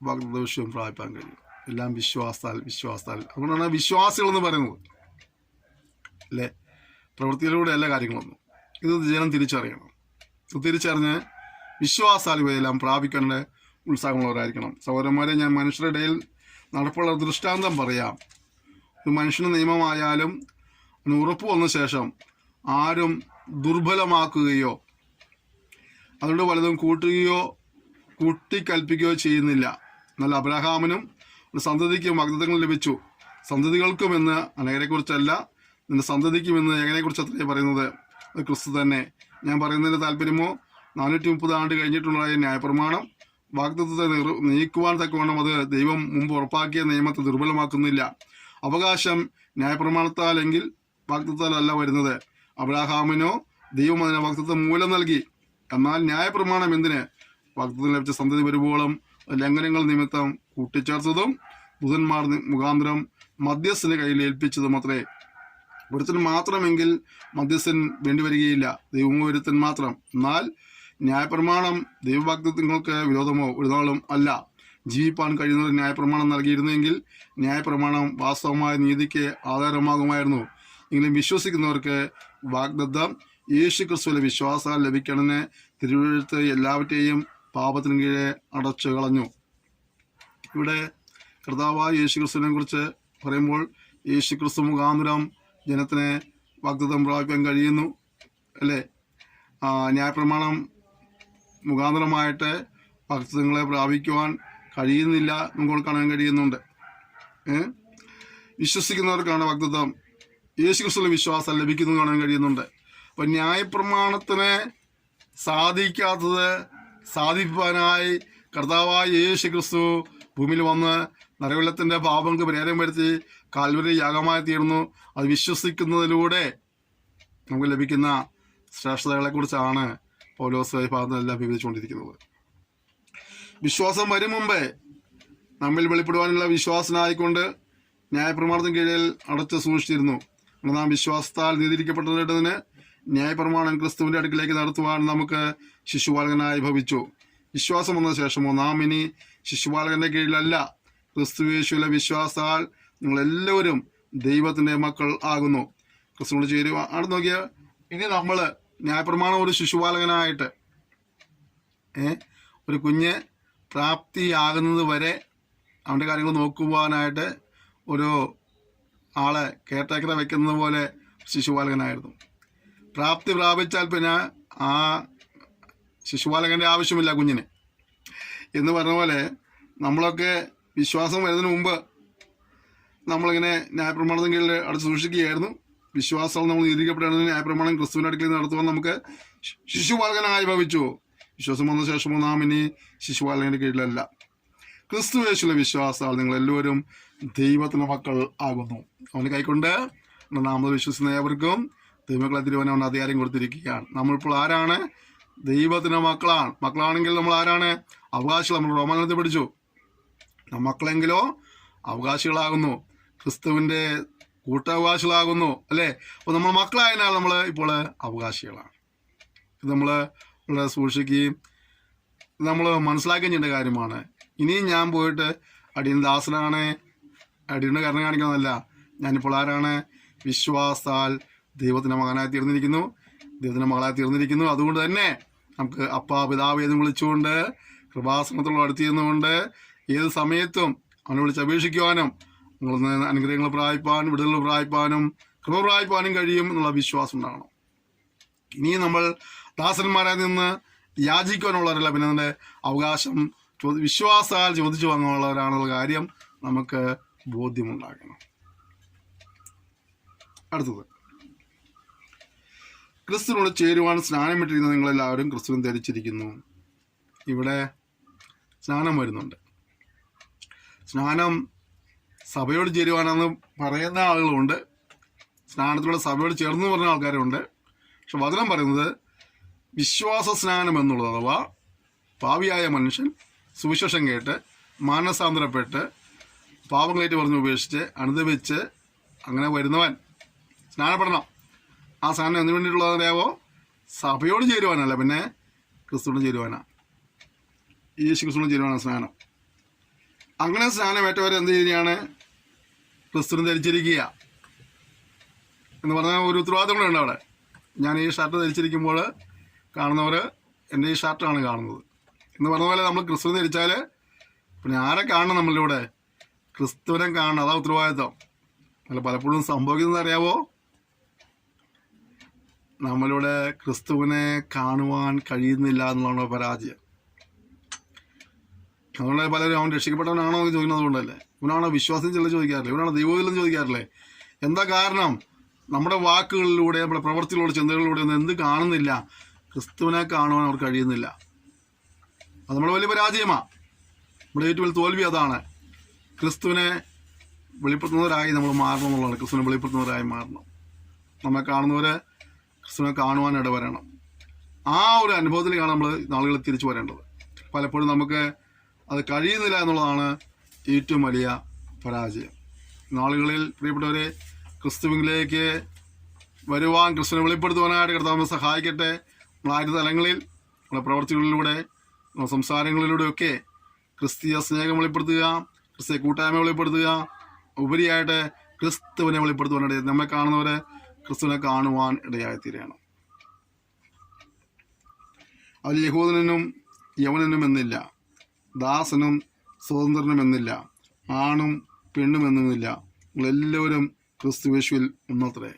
വക്തൃത്വ വിഷയം പ്രാപിപ്പാൻ കഴിയും. എല്ലാം വിശ്വാസത്താൽ. അതുകൊണ്ടാണ് വിശ്വാസികൾ എന്ന് പറയുന്നത് അല്ലേ. പ്രവൃത്തിയിലൂടെ എല്ലാ കാര്യങ്ങളൊന്നും. ഇത് ജനം തിരിച്ചറിയണം. തിരിച്ചറിഞ്ഞ് വിശ്വാസാൽ ഇവയെല്ലാം പ്രാപിക്കേണ്ട ഉത്സാഹമുള്ളവരായിരിക്കണം. സഹോദരന്മാരെ, ഞാൻ മനുഷ്യരുടെ ഇടയിൽ നടപ്പുള്ള ദൃഷ്ടാന്തം പറയാം. ഒരു മനുഷ്യന് നിയമമായാലും ഉറപ്പ് വന്ന ശേഷം ആരും ദുർബലമാക്കുകയോ അതുകൊണ്ട് പലതും കൂട്ടിക്കൽപ്പിക്കുകയോ ചെയ്യുന്നില്ല. എന്നാൽ അബ്രഹാമിനും ഒരു സന്തതിക്കും വാഗ്ദത്തങ്ങൾ ലഭിച്ചു. സന്തതികൾക്കുമെന്ന് അനേകരെക്കുറിച്ചല്ല, നിന്റെ സന്തതിക്കുമെന്ന് ഏകനെക്കുറിച്ച് അത്രേ പറയുന്നത്. അത് ക്രിസ്തു തന്നെ. ഞാൻ പറയുന്നതിന് താല്പര്യമോ 430 ആണ്ട് കഴിഞ്ഞിട്ടുള്ള ന്യായപ്രമാണം വാഗ്ദത്തത്തെ നീക്കുവാൻ തക്കവണ്ണം അത് ദൈവം മുമ്പ് ഉറപ്പാക്കിയ നിയമത്തെ ദുർബലമാക്കുന്നില്ല. അവകാശം ന്യായപ്രമാണത്താലെങ്കിൽ വാഗ്ദത്തത്താലല്ല വരുന്നത്. അബ്രഹാമിനോ ദൈവം അതിന് വാഗ്ദത്തം മൂലം നൽകി. എന്നാൽ ന്യായപ്രമാണം എന്തിന്? വാഗ്ദത്തം ലഭിച്ച സന്തതി വരുവോളം ലംഘനങ്ങൾ നിമിത്തം കൂട്ടിച്ചേർത്തതും ദൂതന്മാർ മുഖാന്തരം മധ്യസ്ഥന്റെ കയ്യിൽ ഏൽപ്പിച്ചതും അത്രേ. ഒരുത്തൻ മാത്രമെങ്കിൽ മധ്യസ്ഥൻ വേണ്ടിവരികയില്ല, ദൈവം ഒരുത്തൻ മാത്രം. എന്നാൽ ന്യായപ്രമാണം ദൈവവാഗ്ദത്തങ്ങൾക്ക് വിരോധമോ ഒരു നാളും അല്ല. ജീവിപ്പാൻ കഴിയുന്നവർ ന്യായപ്രമാണം നൽകിയിരുന്നെങ്കിൽ ന്യായപ്രമാണം വാസ്തവമായ നീതിക്ക് ആധാരമാകുമായിരുന്നു. എങ്കിലും വിശ്വസിക്കുന്നവർക്ക് വാഗ്ദത്തം യേശു ക്രിസ്തുവിലെ വിശ്വാസാൽ ലഭിക്കണമെന്ന് തിരുവെഴുത്ത് എല്ലാവറ്റെയും പാപത്തിന് കീഴെ അടച്ചു കളഞ്ഞു. ഇവിടെ കർത്താവായ യേശു ക്രിസ്തുവിനെ കുറിച്ച് പറയുമ്പോൾ യേശു ക്രിസ്തു മുഖാന്തരം ജനത്തിന് വാഗ്ദത്തം പ്രാപിക്കാൻ കഴിയുന്നു അല്ലേ. ന്യായപ്രമാണം മുഖാന്തരമായിട്ട് വാഗ്ദത്തങ്ങളെ പ്രാപിക്കുവാൻ കഴിയുന്നില്ല, നമുക്ക് കാണാൻ കഴിയുന്നുണ്ട്. വിശ്വസിക്കുന്നവർക്കാണ് വാഗ്ദത്തം യേശു ക്രിസ്തുവിലെ വിശ്വാസം ലഭിക്കുന്നത് കാണാൻ കഴിയുന്നുണ്ട്. അപ്പം ന്യായപ്രമാണത്തിന് സാധിപ്പാനായി കർത്താവായ യേശു ക്രിസ്തു ഭൂമിയിൽ വന്ന് നരകത്തിന്റെ പാപങ്ങൾക്ക് പരിഹാരം വരുത്തി കാൽവരി യാഗമായി തീർന്നു. അത് വിശ്വസിക്കുന്നതിലൂടെ നമുക്ക് ലഭിക്കുന്ന ശ്രേഷ്ഠതകളെ കുറിച്ചാണ് പൗലോസ് ഭാഗത്തെല്ലാം വിവരിച്ചുകൊണ്ടിരിക്കുന്നത്. വിശ്വാസം വരും മുമ്പേ നമ്മിൽ വെളിപ്പെടുവാനുള്ള വിശ്വാസനായിക്കൊണ്ട് ന്യായപ്രമാണത്തിന് കീഴിൽ അടച്ചു സൂക്ഷിച്ചിരുന്നു. നാം വിശ്വാസത്താൽ നീതിരിക്കപ്പെട്ടതിന് ന്യായപ്രമാണം ക്രിസ്തുവിന്റെ അടുക്കിലേക്ക് നടത്തുവാൻ നമുക്ക് ശിശുപാലകനായി ഭവിച്ചു. വിശ്വാസം വന്ന ശേഷമോ നാം ഇനി ശിശുപാലകന്റെ കീഴിലല്ല, ക്രിസ്തുയേശുവിലെ വിശ്വാസത്താൽ നിങ്ങളെല്ലാവരും ദൈവത്തിന്റെ മക്കൾ ആകുന്നു. ക്രിസ്തുവിനോട് ചേരുക ആണ് നോക്കിയ. ഇനി നമ്മള് ന്യായപ്രമാണം ഒരു ശിശുപാലകനായിട്ട് ഒരു കുഞ്ഞ് പ്രാപ്തിയാകുന്നത് വരെ അവൻ്റെ കാര്യങ്ങൾ നോക്കുവാനായിട്ട് ഒരു ആളെ കെയർടേക്കറെ വെക്കുന്നത് പോലെ ശിശുപാലകനായിരുന്നു. പ്രാപ്തി പ്രാപിച്ചാൽ പിന്നെ ആ ശിശുപാലകൻ്റെ ആവശ്യമില്ല കുഞ്ഞിന് എന്ന് പറഞ്ഞ പോലെ നമ്മളൊക്കെ വിശ്വാസം വരുന്നതിന് മുമ്പ് നമ്മളിങ്ങനെ ന്യായപ്രമാണത്തിന് കീഴിൽ അടച്ചു സൂക്ഷിക്കുകയായിരുന്നു. വിശ്വാസം നമ്മൾ നീതിക്കപ്പെടേണ്ടതിന് ന്യായപ്രമാണം ക്രിസ്തുവിൻ്റെ അടുക്കൽ നടത്തുവാൻ നമുക്ക് ശിശുപാലകനായി ഭവിച്ചു. വിശ്വാസം വന്ന ശേഷമോ നാം ഇനി ശിശുപാലകന്റെ കീഴിലല്ല, ക്രിസ്തു യേശുവിലെ വിശ്വാസത്താൽ നിങ്ങൾ എല്ലാവരും ദൈവത്തിന്റെ മക്കൾ ആകുന്നു. അവന് കൈക്കൊണ്ട് നാമത് വിശ്വസിക്കുന്ന ഏവർക്കും ദൈവമക്കളെ തിരുവൻ അവൻ അധികാരം കൊടുത്തിരിക്കുകയാണ്. നമ്മളിപ്പോൾ ആരാണ്? ദൈവത്തിന്റെ മക്കളാണെങ്കിൽ നമ്മൾ ആരാണ്? അവകാശികൾ. നമ്മൾ റോമാനത്തിൽ പഠിച്ചു, മക്കളെങ്കിലോ അവകാശികളാകുന്നു, ക്രിസ്തുവിന്റെ കൂട്ടവകാശികളാകുന്നു അല്ലേ. അപ്പോൾ നമ്മൾ മക്കളായതിനാൽ നമ്മൾ ഇപ്പോൾ അവകാശികളാണ്. ഇത് നമ്മൾ വളരെ സൂക്ഷിക്കുകയും നമ്മൾ മനസ്സിലാക്കുകയും ചെയ്യേണ്ട കാര്യമാണ്. ഇനിയും ഞാൻ പോയിട്ട് അടിയൻ ദാസനാണ്, അടിയൻ്റെ കരുണ കാണിക്കുന്നതല്ല. ഞാനിപ്പോൾ ആരാണ്? വിശ്വാസാൽ ദൈവത്തിൻ്റെ മകനായി തീർന്നിരിക്കുന്നു, ദൈവത്തിൻ്റെ മകളായി തീർന്നിരിക്കുന്നു. അതുകൊണ്ട് തന്നെ നമുക്ക് അപ്പാ പിതാവ് എന്ന് വിളിച്ചുകൊണ്ട് കൃപാസനത്തോളം അടുത്തിരുന്നുകൊണ്ട് ഏത് സമയത്തും അവനെ വിളിച്ച് അപേക്ഷിക്കുവാനും നിങ്ങൾ അനുഗ്രഹങ്ങൾ പ്രാപിപ്പാനും വിടുതൽ പ്രാപിപ്പാനും കൃപ പ്രാപിപ്പാനും കഴിയും എന്നുള്ള വിശ്വാസം ഉണ്ടാകണം. ഇനിയും നമ്മൾ ദാസന്മാരായി നിന്ന് യാചിക്കുവാനുള്ളവരല്ല, പിന്നെ അതിൻ്റെ അവകാശം വിശ്വാസാൽ ചോദിച്ചു വാങ്ങാനുള്ളവരാണെന്നുള്ള കാര്യം നമുക്ക് ബോധ്യമുണ്ടാക്കണം. അടുത്തത്, ക്രിസ്തുവിനോട് ചേരുവാൻ സ്നാനം ഇട്ടിരിക്കുന്ന നിങ്ങളെല്ലാവരും ക്രിസ്തുവിനെ ധരിച്ചിരിക്കുന്നു. ഇവിടെ സ്നാനം വരുന്നുണ്ട്. സ്നാനം സഭയോട് ചേരുവാനെന്ന് പറയുന്ന ആളുകളുണ്ട്, സ്നാനത്തിലൂടെ സഭയോട് ചേർന്ന് പറഞ്ഞ ആൾക്കാരുണ്ട്. പക്ഷെ വചനം പറയുന്നത് വിശ്വാസ സ്നാനം എന്നുള്ളത്, അഥവാ പാപിയായ മനുഷ്യൻ സുവിശേഷം കേട്ട് മാനസാന്തരപ്പെട്ട് പാപങ്ങളേറ്റ് പറഞ്ഞ് ഉപേക്ഷിച്ച് അനുദപിച്ച് അങ്ങനെ വരുന്നവൻ സ്നാനപ്പെടണം. ആ സ്നാനം എന്തിനു വേണ്ടിയിട്ടുള്ളതറിയാവോ? സഭയോട് ചേരുവാനല്ല, പിന്നെ ക്രിസ്തുവിനോട് ചേരുവാനാണ്. യേശു ക്രിസ്തുവിനോട് ചേരുവാനാണ് സ്നാനം. അങ്ങനെ സ്നാനം ഏറ്റവരെ എന്ത് ചെയ്യുകയാണ്? ക്രിസ്തുവിനെ ധരിച്ചിരിക്കുക എന്ന് പറഞ്ഞാൽ ഒരു ഉത്തരവാദിത്തം കൂടെ ഉണ്ട് അവിടെ. ഞാൻ ഈ ഷർട്ട് ധരിച്ചിരിക്കുമ്പോൾ കാണുന്നവർ എൻ്റെ ഈ ഷർട്ടാണ് കാണുന്നത് എന്ന് പറഞ്ഞ പോലെ നമ്മൾ ക്രിസ്തുവിനെ ധരിച്ചാൽ പിന്നെ ആരെ കാണണം? നമ്മളിലൂടെ ക്രിസ്തുവിനെ കാണണം. അതാ ഉത്തരവാദിത്തം. അല്ല, പലപ്പോഴും സംഭവിക്കുന്നത് അറിയാവോ? നമ്മളിവിടെ ക്രിസ്തുവിനെ കാണുവാൻ കഴിയുന്നില്ല എന്നുള്ള പരാജയം. അതുകൊണ്ട് പലരും അവൻ രക്ഷിക്കപ്പെട്ടവനാണോ എന്ന് ചോദിക്കുന്നത് കൊണ്ടല്ലേ. ഇവനാണോ വിശ്വാസം ചില ചോദിക്കാറില്ലേ? ഇവനാണോ ദൈവത്തിലെന്ന് ചോദിക്കാറില്ലേ? എന്താ കാരണം? നമ്മുടെ വാക്കുകളിലൂടെ, നമ്മുടെ പ്രവൃത്തിയിലൂടെ, ചിന്തകളിലൂടെ ഒന്നും എന്ത് കാണുന്നില്ല? ക്രിസ്തുവിനെ കാണുവാൻ അവർക്ക് കഴിയുന്നില്ല. അത് നമ്മുടെ വലിയ പരാജയമാണ്. നമ്മുടെ ഏറ്റവും വലിയ തോൽവി അതാണ്. ക്രിസ്തുവിനെ വെളിപ്പെടുത്തുന്നവരായി നമ്മൾ മാറണം എന്നുള്ളതാണ്. ക്രിസ്തുവിനെ വെളിപ്പെടുത്തുന്നവരായി മാറണം. നമ്മെ കാണുന്നവരെ ക്രിസ്തുവിനെ കാണുവാൻ ഇടവരണം. ആ ഒരു അനുഭവത്തിലേക്കാണ് നമ്മൾ നാളുകളിൽ തിരിച്ചു വരേണ്ടത്. പലപ്പോഴും നമുക്ക് അത് കഴിയുന്നില്ല എന്നുള്ളതാണ് ഏറ്റവും വലിയ പരാജയം. നാളുകളിൽ പ്രിയപ്പെട്ടവരെ, ക്രിസ്തുവിലേക്ക് വരുവാൻ, ക്രിസ്തുവിനെ വെളിപ്പെടുത്തുവാനായിട്ട് കർത്താവ് സഹായിക്കട്ടെ. നമ്മളായ തലങ്ങളിൽ, നമ്മുടെ പ്രവർത്തികളിലൂടെ, നമ്മുടെ സംസാരങ്ങളിലൂടെയൊക്കെ ക്രിസ്തീയ സ്നേഹം വെളിപ്പെടുത്തുക, ക്രിസ്തീയ കൂട്ടായ്മ വെളിപ്പെടുത്തുക, ഉപരിയായിട്ട് ക്രിസ്തുവിനെ വെളിപ്പെടുത്തുവാനായിട്ട് നമ്മെ കാണുന്നവരെ ക്രിസ്തുവിനെ കാണുവാൻ ഇടയായിത്തീരണം. അതിൽ യഹൂദനും യവനനും എന്നില്ല, ദാസനും സ്വതന്ത്രനും എന്നില്ല, ആണും പെണ്ണും എന്നുമില്ല, നിങ്ങളെല്ലാവരും ക്രിസ്തുയേശുവിൽ ഒന്നത്രേ.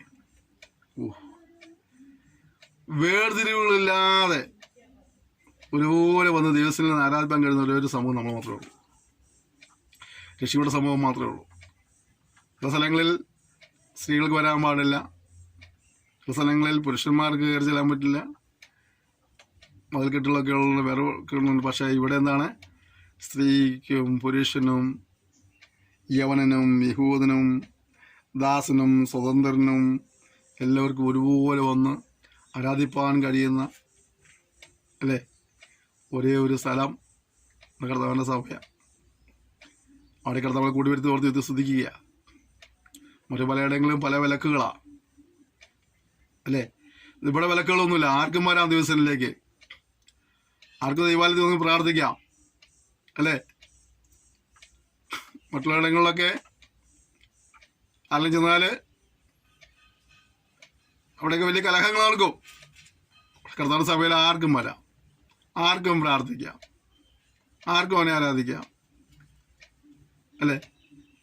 വേർതിരിവുകളില്ലാതെ ഒരുപോലെ വന്ന് ദൈവത്തിൽ ആരാധിക്കാൻ കഴിയുന്ന ഒരു സമൂഹം നമ്മൾ മാത്രമേ ഉള്ളൂ. രക്ഷിയുടെ സമൂഹം മാത്രമേ ഉള്ളൂ. ചില സ്ഥലങ്ങളിൽ സ്ത്രീകൾക്ക് വരാൻ പാടില്ല, ചില സ്ഥലങ്ങളിൽ പുരുഷന്മാർക്ക് കയറി ചെല്ലാൻ പറ്റില്ല, മതിൽക്കെട്ടുകളൊക്കെ ഉള്ള വേറെ ഉണ്ട്. പക്ഷേ ഇവിടെ എന്താണ്? സ്ത്രീക്കും പുരുഷനും യവനനും യഹൂദനും ദാസനും സ്വതന്ത്രനും എല്ലാവർക്കും ഒരുപോലെ വന്ന് ആരാധിപ്പാൻ കഴിയുന്ന, അല്ലേ, ഒരേ ഒരു സ്ഥലം കർത്താവിൻ്റെ സഭയാണ്. അവിടെ കർത്താവിനെ കൂടി വരുത്തി ഓർത്ത് സ്തുതിക്കുക. മറ്റു പലയിടങ്ങളിലും പല വിലക്കുകളാണ്, അല്ലേ. ഇവിടെ വിലക്കുകളൊന്നുമില്ല. ആർക്കും വരാം ദിവസത്തിലേക്ക്, ആർക്കും ദൈവാലയത്തിൽ ഒന്ന് പ്രാർത്ഥിക്കാം, അല്ലേ. മറ്റുള്ളയിടങ്ങളിലൊക്കെ ആരെങ്കിലും ചെന്നാൽ അവിടെയൊക്കെ വലിയ കലഹങ്ങൾ നടക്കും. കർത്താവ് സഭയിൽ ആർക്കും വരാം, ആർക്കും പ്രാർത്ഥിക്കാം, ആർക്കും അവനെ ആരാധിക്കാം, അല്ലേ,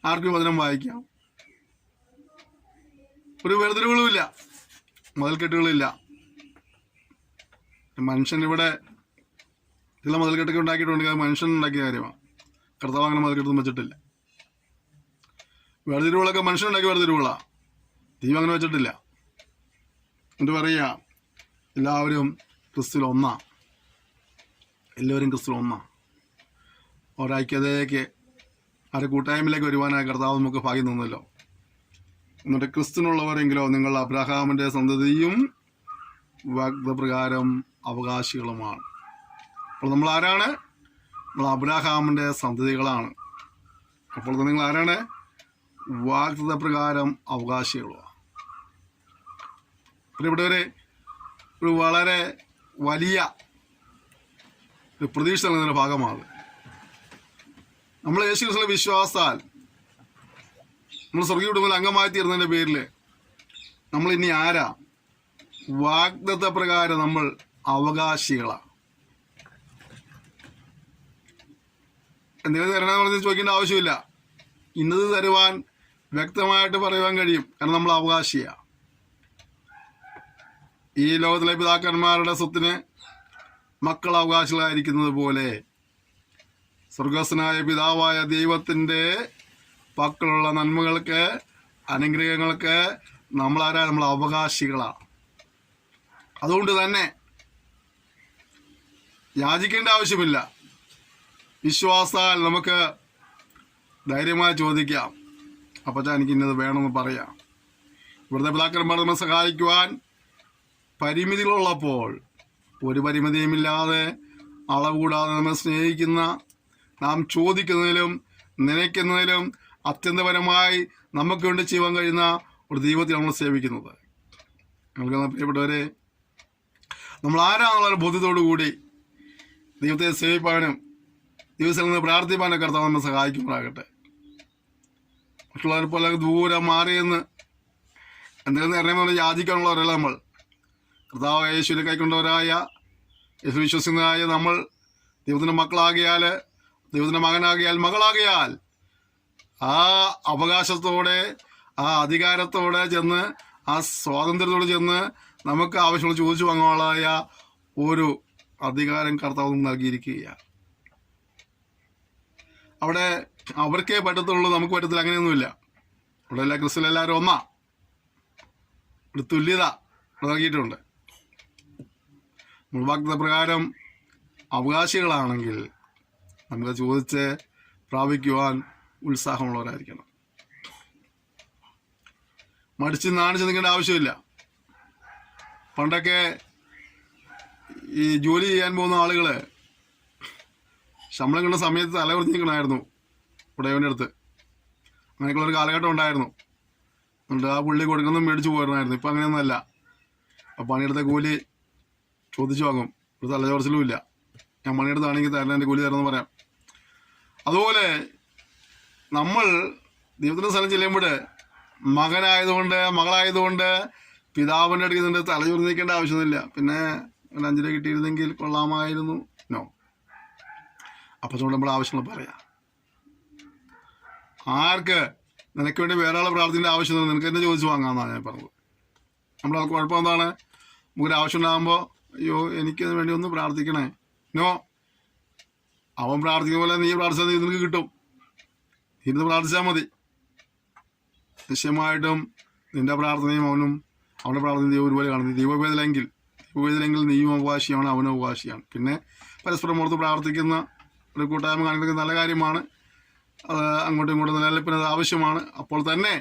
ആർക്കും വചനം വായിക്കാം. ഒരു വേർതിരിവുകളുമില്ല, മതിൽക്കെട്ടുകളില്ല. മനുഷ്യൻ ഇവിടെ ചില മതിൽക്കെട്ടൊക്കെ ഉണ്ടാക്കിയിട്ടുണ്ട്, അത് മനുഷ്യൻ ഉണ്ടാക്കിയ കാര്യമാണ്. കർത്താവ് അങ്ങനെ മതിൽക്കെട്ടൊന്നും വെച്ചിട്ടില്ല. വേർതിരിവുകളൊക്കെ മനുഷ്യനുണ്ടാക്കിയ വേർതിരിവുകളാണ്, ദൈവം അങ്ങനെ വെച്ചിട്ടില്ല. എന്നിട്ട് പറയുക, എല്ലാവരും ക്രിസ്തുവിൽ ഒന്നാണ്, എല്ലാവരും ക്രിസ്തുവിൽ ഒന്നാണ്. ഒരൈക്യതയിലേക്ക്, അവരുടെ കൂട്ടായ്മയിലേക്ക് വരുവാനായി കർത്താവ് നമുക്ക് ഭാഗ്യം തന്നല്ലോ. എന്നിട്ട് ക്രിസ്തുവിനുള്ളവരെങ്കിലോ നിങ്ങൾ അബ്രഹാമിൻ്റെ സന്തതിയും വാഗ്ദത്തപ്രകാരം അവകാശികളുമാണ്. അപ്പോൾ നമ്മൾ ആരാണ്? നമ്മൾ അബ്രഹാമിൻ്റെ സന്തതികളാണ്. അപ്പോൾ നിങ്ങൾ ആരാണ്? വാഗ്ദത്തപ്രകാരം അവകാശികളുമാണ്. പ്രിയപ്പെട്ടവരെ, ഒരു വളരെ വലിയ ഒരു പ്രതീക്ഷ നൽകുന്നതിൻ്റെ ഭാഗമാണ് നമ്മൾ യേശു ക്രിസ്തുവിലെ വിശ്വാസത്താൽ നമ്മൾ സ്വർഗീയ കുടുംബത്തിൽ അംഗമായി തീർന്നതിൻ്റെ പേരിൽ നമ്മൾ ഇനി ആരാ? വാഗ്ദത്ത പ്രകാരം നമ്മൾ അവകാശികളാണ്. എന്തെങ്കിലും തരണമെന്ന് പറഞ്ഞ് ചോദിക്കേണ്ട ആവശ്യമില്ല. ഇന്നത് തരുവാൻ വ്യക്തമായിട്ട് പറയുവാൻ കഴിയും, കാരണം നമ്മൾ അവകാശിയാണ്. ഈ ലോകത്തിലെ പിതാക്കന്മാരുടെ സ്വത്തിന് മക്കൾ അവകാശികളായിരിക്കുന്നത് പോലെ സ്വർഗസ്ഥനായ പിതാവായ ദൈവത്തിൻ്റെ പക്കലുള്ള നന്മകൾക്ക്, അനുഗ്രഹങ്ങൾക്ക് നമ്മൾ അവകാശികളാണ്. അതുകൊണ്ട് തന്നെ യാചിക്കേണ്ട ആവശ്യമില്ല. വിശ്വാസാൽ നമുക്ക് ധൈര്യമായി ചോദിക്കാം, അപ്പച്ചാ എനിക്ക് ഇന്നത് വേണമെന്ന് പറയാം. ഇവിടുത്തെ പിതാക്കന്മാർ നമ്മെ സഹായിക്കുവാൻ പരിമിതികളുള്ളപ്പോൾ ഒരു പരിമിതിയുമില്ലാതെ അളവ് കൂടാതെ നമ്മെ സ്നേഹിക്കുന്ന, നാം ചോദിക്കുന്നതിലും നനയ്ക്കുന്നതിലും അത്യന്തപരമായി നമുക്ക് വേണ്ടി ചെയ്യാൻ കഴിയുന്ന ഒരു ദൈവത്തെ നമ്മൾ സേവിക്കുന്നത്. നമുക്ക് പ്രിയപ്പെട്ടവരെ, നമ്മൾ ആരാണെന്നുള്ള ബോധ്യത്തോടു കൂടി ദൈവത്തെ സേവിപ്പാനും ദിവസം നിന്ന് പ്രാർത്ഥിപ്പാനും കർത്താവ് നമ്മെ സഹായിക്കുമ്പോഴാകട്ടെ. മറ്റുള്ളവരെ പോലെ ദൂരം മാറിയെന്ന് എന്തെങ്കിലും അറിയാമെന്ന് യാചിക്കാനുള്ളവരല്ല നമ്മൾ. കർത്താവ് യേശുവിനെ കൈക്കൊണ്ടവരായ, യേശു വിശ്വസിക്കുന്നതായ നമ്മൾ ദൈവത്തിൻ്റെ മക്കളാകിയാൽ, ദൈവത്തിൻ്റെ മകനാകിയാൽ, മകളാകിയാൽ ആ അവകാശത്തോടെ, ആ അധികാരത്തോടെ ചെന്ന്, ആ സ്വാതന്ത്ര്യത്തോടെ ചെന്ന് നമുക്ക് ആവശ്യമുള്ള ചോദിച്ചു വാങ്ങാനുള്ളതായ ഒരു അധികാരം കർത്താവ് നൽകിയിരിക്കുകയാണ്. അവിടെ അവർക്കേ പറ്റത്തുള്ളൂ, നമുക്ക് പറ്റത്തില്ല, അങ്ങനെയൊന്നുമില്ല. അവിടെ എല്ലാ ക്രിസ്ത്യൻ എല്ലാവരും ഒന്നാ, ഒരു തുല്യത നൽകിയിട്ടുണ്ട്. വാഗ്ദത്ത പ്രകാരം അവകാശികളാണെങ്കിൽ നമുക്ക് ചോദിച്ച് പ്രാപിക്കുവാൻ ഉത്സാഹമുള്ളവരായിരിക്കണം. മടിച്ച് നാണിച്ച് നിൽക്കേണ്ട ആവശ്യമില്ല. പണ്ടൊക്കെ ഈ ജോലി ചെയ്യാൻ പോകുന്ന ആളുകൾ ശമ്പളം കിട്ടുന്ന സമയത്ത് തലകുറിഞ്ഞ് നിൽക്കണമായിരുന്നു ഉടയവൻ്റെ അടുത്ത്. അങ്ങനെയൊക്കെയുള്ളൊരു കാലഘട്ടം ഉണ്ടായിരുന്നു. എന്നിട്ട് ആ പുള്ളി കൊടുക്കുന്നതും മേടിച്ച് പോയിരുന്നായിരുന്നു. ഇപ്പം അങ്ങനെയൊന്നുമല്ല. അപ്പം പണിയെടുത്ത കൂലി ചോദിച്ചു വാങ്ങും. ഒരു തലചോർച്ചിലും ഇല്ല. ഞാൻ പണിയെടുത്താണെങ്കിൽ തരണം, എൻ്റെ കൂലി തരണമെന്ന് പറയാം. അതുപോലെ നമ്മൾ ദൈവത്തിൻ്റെ സ്ഥലം ചെല്ലുമ്പോൾ മകനായതുകൊണ്ട്, മകളായതുകൊണ്ട് പിതാവിൻ്റെ അടുത്ത് നിന്നിട്ട് തലചോർന്ന് നിൽക്കേണ്ട ആവശ്യമൊന്നുമില്ല. പിന്നെ ഒരു 5 രൂപ കിട്ടിയിരുന്നെങ്കിൽ കൊള്ളാമായിരുന്നു. നോ. അപ്പം അതുകൊണ്ട് നമ്മൾ ആവശ്യങ്ങൾ പറയാം. ആർക്ക് നിനക്ക് വേണ്ടി വേറെ ആളെ പ്രാർത്ഥിക്കേണ്ട ആവശ്യമൊന്നും നിനക്ക് തന്നെ ചോദിച്ചു വാങ്ങാമെന്നാണ് ഞാൻ പറഞ്ഞത്. നമ്മളാൾക്ക് കുഴപ്പം എന്താണ്? നമുക്കൊരു ആവശ്യം ഉണ്ടാകുമ്പോൾ അയ്യോ എനിക്കതിന് വേണ്ടി ഒന്ന് പ്രാർത്ഥിക്കണേ. നോ. അവൻ പ്രാർത്ഥിക്കുന്ന പോലെ നീ പ്രാർത്ഥിച്ചാൽ നിനക്ക് കിട്ടും. ഇരുന്ന് പ്രാർത്ഥിച്ചാൽ മതി. നിശ്ചയമായിട്ടും നിന്റെ പ്രാർത്ഥനയും അവൻ്റെ പ്രാർത്ഥനയും ദൈവം ഒരുപോലെ കാണുന്നത്. ദൈവവേദലെങ്കിൽ നീയും അവകാശിയാണ്, അവനും അവകാശിയാണ്. പിന്നെ പരസ്പരം ഓർത്ത് പ്രാർത്ഥിക്കുന്ന ഒരു കൂട്ടായ്മ കാണിക്കുന്നത് നല്ല കാര്യമാണ്. അത് അങ്ങോട്ടും ഇങ്ങോട്ടും നിലനിൽപ്പിന് അത് ആവശ്യമാണ്. അപ്പോൾ തന്നെ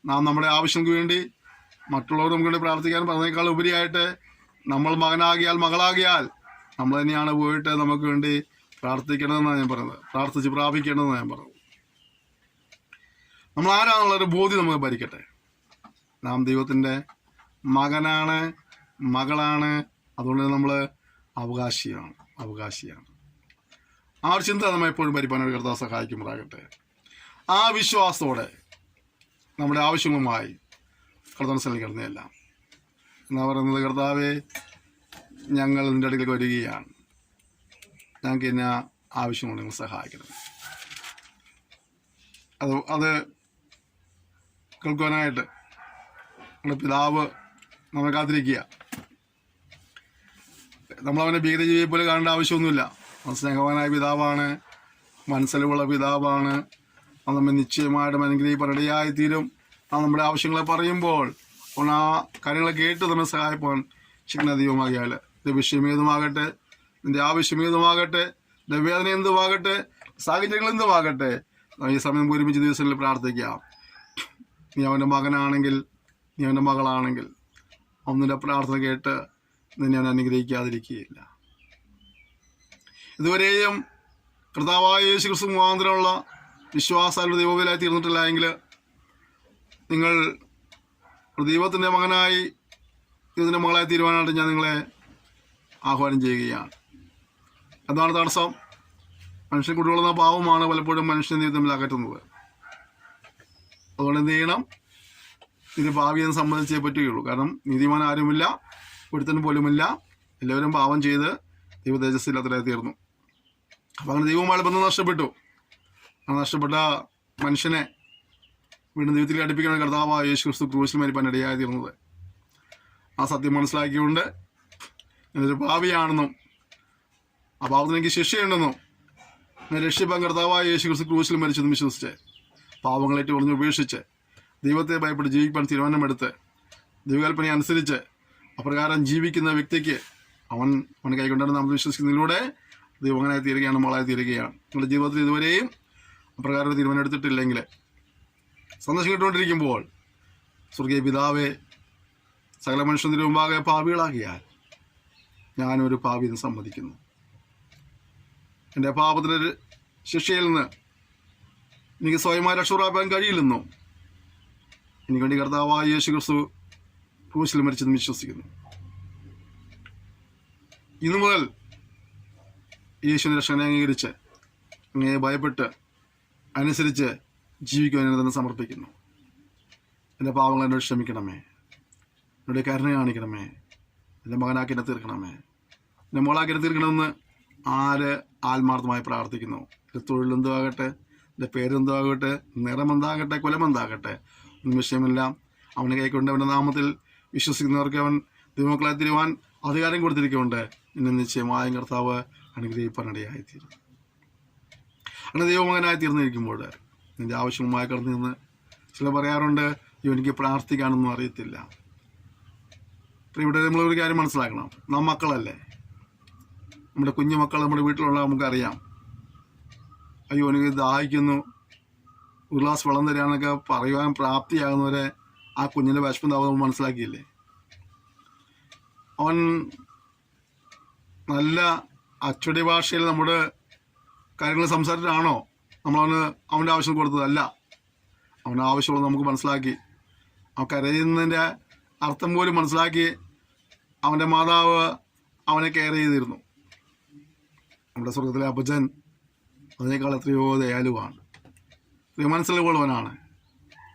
നാം നമ്മുടെ ആവശ്യങ്ങൾക്ക് വേണ്ടി മറ്റുള്ളവർ നമുക്ക് വേണ്ടി പ്രാർത്ഥിക്കാൻ പറഞ്ഞേക്കാൾ ഉപരിയായിട്ട് നമ്മൾ മകനാകിയാൽ, മകളാകിയാൽ നമ്മൾ തന്നെയാണ് പോയിട്ട് നമുക്ക് വേണ്ടി പ്രാർത്ഥിക്കണമെന്നാണ് ഞാൻ പറയുന്നത്. പ്രാർത്ഥിച്ച് പ്രാപിക്കേണ്ടതെന്നാണ് ഞാൻ പറഞ്ഞത്. നമ്മൾ ആരാന്നുള്ളൊരു ബോധ്യം നമുക്ക് ഭരിക്കട്ടെ. നാം ദൈവത്തിൻ്റെ മകനാണ്, മകളാണ്. അതുകൊണ്ട് നമ്മൾ അവകാശിയാണ്. ആ ഒരു ചിന്ത നമ്മൾ എപ്പോഴും ഭരിപ്പാനൊരു കർത്താവ് സഹായിക്കുമ്പോഴാകട്ടെ. ആ വിശ്വാസത്തോടെ നമ്മുടെ ആവശ്യങ്ങളുമായി കർത്താവിനെ ശ്രമിക്കുന്നതല്ല എന്നാ പറയുന്നത്. കർത്താവെ, ഞങ്ങൾ നിൻ്റെ അടുക്കലേക്ക് വരികയാണ്, ഞങ്ങൾക്ക് എന്നെ ആവശ്യമുണ്ട്, നിങ്ങൾ സഹായിക്കണം. അത് കേൾക്കുവാനായിട്ട് നമ്മുടെ പിതാവ് നമ്മെ കാത്തിരിക്കുക. നമ്മളവനെ ഭീകരജീവിയെ പോലെ കാണേണ്ട ആവശ്യമൊന്നുമില്ല. സ്നേഹവാനായ പിതാവാണ്, മനസ്സിലുള്ള പിതാവാണ്. അത് നമ്മൾ നിശ്ചയമായിട്ടും അനുഗ്രഹിക്കാൻ ഇടയായിത്തീരും. നമ്മുടെ ആവശ്യങ്ങളെ പറയുമ്പോൾ ആ കാര്യങ്ങളെ കേട്ട് നമ്മെ സഹായിപ്പാൻ ശിക്ഷണ ദൈവമാകിയാൽ ഇത് വിഷയം ഏതുമാകട്ടെ, നിൻ്റെ ആവശ്യം ഏതുമാകട്ടെ, നിൻ്റെ വേദന എന്തുമാകട്ടെ, സാഹചര്യങ്ങൾ എന്തുമാകട്ടെ, ഈ സമയം ഒരുമിച്ച് ദിവസങ്ങളിൽ പ്രാർത്ഥിക്കാം. നീ അവൻ്റെ മകനാണെങ്കിൽ, നീ അവൻ്റെ മകളാണെങ്കിൽ അവൻ്റെ പ്രാർത്ഥന കേട്ട് നിന്നെ അവൻ അനുഗ്രഹിക്കാതിരിക്കുകയില്ല. ഇതുവരെയും കർത്താവായ യേശു ക്രിസ്തു മുഖാന്തരമുള്ള വിശ്വാസാലുള്ള ദൈവവേലായി തീർന്നിട്ടില്ല എങ്കിൽ നിങ്ങൾ ദൈവത്തിൻ്റെ മകനായി, ദൈവത്തിൻ്റെ മകളായി തീരുവാനായിട്ട് ഞാൻ നിങ്ങളെ ആഹ്വാനം ചെയ്യുകയാണ്. എന്താണ് തടസ്സം? മനുഷ്യൻ കുട്ടികളുന്ന പാവമാണ് പലപ്പോഴും മനുഷ്യൻ ദൈവത്തിൽ അകറ്റുന്നത്. അതുകൊണ്ട് എന്ത് ചെയ്യണം? ഇത് ഭാവിയെ സംബന്ധിച്ചേ പറ്റുകയുള്ളൂ. കാരണം നീതിമാൻ ആരുമില്ല, ഒരുത്തനും പോലുമില്ല. എല്ലാവരും പാവം ചെയ്ത് ദൈവ തേജസ്സില്ലാത്തവരായി തീർന്നു. അപ്പം അങ്ങനെ ദൈവവുമായി ബന്ധം നഷ്ടപ്പെട്ടു. ആ നഷ്ടപ്പെട്ട മനുഷ്യനെ വീണ്ടും ദൈവത്തിൽ അടുപ്പിക്കുന്ന കർത്താവായ യേശു ക്രിസ്തു ക്രൂശിൽ മരിപ്പാൻ ഇടയായി തീർന്നത്. ആ സത്യം മനസ്സിലാക്കിക്കൊണ്ട് ഇതൊരു ഭാവിയാണെന്നും ആ പാപത്തിന് എനിക്ക് ശിക്ഷയുണ്ടെന്നും ഞാൻ രക്ഷിപ്പാൻ കർത്താവായ യേശു ക്രിസ്തു ക്രൂശിൽ മരിച്ചെന്ന് വിശ്വസിച്ച് പാപങ്ങളേറ്റ് കുറഞ്ഞ് ഉപേക്ഷിച്ച് ദൈവത്തെ ഭയപ്പെട്ട് ജീവിക്കാൻ തീരുമാനമെടുത്ത് ദൈവകൽപ്പന അനുസരിച്ച് അപ്രകാരം ജീവിക്കുന്ന വ്യക്തിക്ക് അവൻ കൈകൊണ്ടാണ് നാം വിശ്വസിക്കുന്നതിലൂടെ ദൈവങ്ങളായി തീരുകയാണ്, മോളായി തീരുകയാണ്. നിങ്ങളുടെ ജീവിതത്തിൽ ഇതുവരെയും അപ്രകാരം തീരുമാനം എടുത്തിട്ടില്ലെങ്കിൽ സന്ദേശം കേട്ടുകൊണ്ടിരിക്കുമ്പോൾ സ്വർഗീയ പിതാവേ, സകല മനുഷ്യന്റെ മുമ്പാകെ പാപികളാകിയാൽ ഞാനൊരു പാപിന്ന് സമ്മതിക്കുന്നു. എൻ്റെ പാപത്തിൻ്റെ ശിക്ഷയിൽ നിന്ന് എനിക്ക് സ്വയമായി രക്ഷപ്രാപിക്കാൻ കഴിയില്ലെന്നും എനിക്ക് വേണ്ടി കർത്താവായ യേശു ക്രിസ്തു ക്രൂശിൽ മരിച്ചെന്ന് വിശ്വസിക്കുന്നു. ഇന്നു മുതൽ യേശുവിൻ്റെ രക്ഷകനെ അംഗീകരിച്ച് അങ്ങയെ ഭയപ്പെട്ട് അനുസരിച്ച് ജീവിക്കുവാൻ എന്നെ തന്നെ സമർപ്പിക്കുന്നു. എൻ്റെ പാവങ്ങൾ എന്നോട് ക്ഷമിക്കണമേ, എന്നോട് കരുണ കാണിക്കണമേ, എൻ്റെ മകനാക്കി എന്നെ തീർക്കണമേ, എൻ്റെ മോളാക്കി എന്നെ തീർക്കണമെന്ന് ആര് ആത്മാർത്ഥമായി പ്രാർത്ഥിക്കുന്നു. എൻ്റെ തൊഴിലെന്തോ ആകട്ടെ, എൻ്റെ പേരെന്തോ ആകട്ടെ, നിറമെന്താകട്ടെ, കുലമെന്താകട്ടെ, ഒന്നും വിഷയമില്ല. അവനെ കൈക്കൊണ്ട് അവൻ്റെ നാമത്തിൽ വിശ്വസിക്കുന്നവർക്ക് അവൻ ദൈവമക്കളായി തീരുവാൻ അധികാരം കൊടുത്തിരിക്കുന്നുണ്ട്. എന്നെ നിശ്ചയമായും കർത്താവ് അനുഗ്രഹിപ്പാനിടയായിത്തീരും. അങ്ങനെ ദൈവമകനായി തീർന്നിരിക്കുമ്പോൾ നിൻ്റെ ആവശ്യമായി കടന്നു നിന്ന് ചില പറയാറുണ്ട്, എനിക്ക് പ്രാർത്ഥിക്കാനൊന്നും അറിയത്തില്ല. അപ്പം ഇവിടെ നമ്മളൊരു കാര്യം മനസ്സിലാക്കണം, നാം മക്കളല്ലേ, നമ്മുടെ കുഞ്ഞു മക്കൾ നമ്മുടെ വീട്ടിലുള്ള നമുക്കറിയാം. അയ്യോ എനിക്ക് ദാഹിക്കുന്നു, ഒരു ഗ്ലാസ് വെള്ളം തരാനൊക്കെ പറയുവാൻ പ്രാപ്തിയാകുന്നവരെ ആ കുഞ്ഞിൻ്റെ വിശപ്പുണ്ടാവും നമ്മൾ മനസ്സിലാക്കിയില്ലേ. അവൻ നല്ല അച്ചടി ഭാഷയിൽ നമ്മുടെ കാര്യങ്ങൾ സംസാരിച്ചിട്ടാണോ നമ്മളവന് അവൻ്റെ ആവശ്യം കൊടുത്തതല്ല. അവൻ്റെ ആവശ്യമുള്ളത് നമുക്ക് മനസ്സിലാക്കി, അവൻ കരയുന്നതിൻ്റെ അർത്ഥം പോലും മനസ്സിലാക്കി അവൻ്റെ മാതാവ് അവനെ കെയർ ചെയ്തിരുന്നു. നമ്മുടെ സ്വർഗത്തിലെ അപ്പച്ചൻ അതിനേക്കാൾ എത്രയോ ദയാലുവാണ്, മനസ്സിലുള്ളവനാണ്.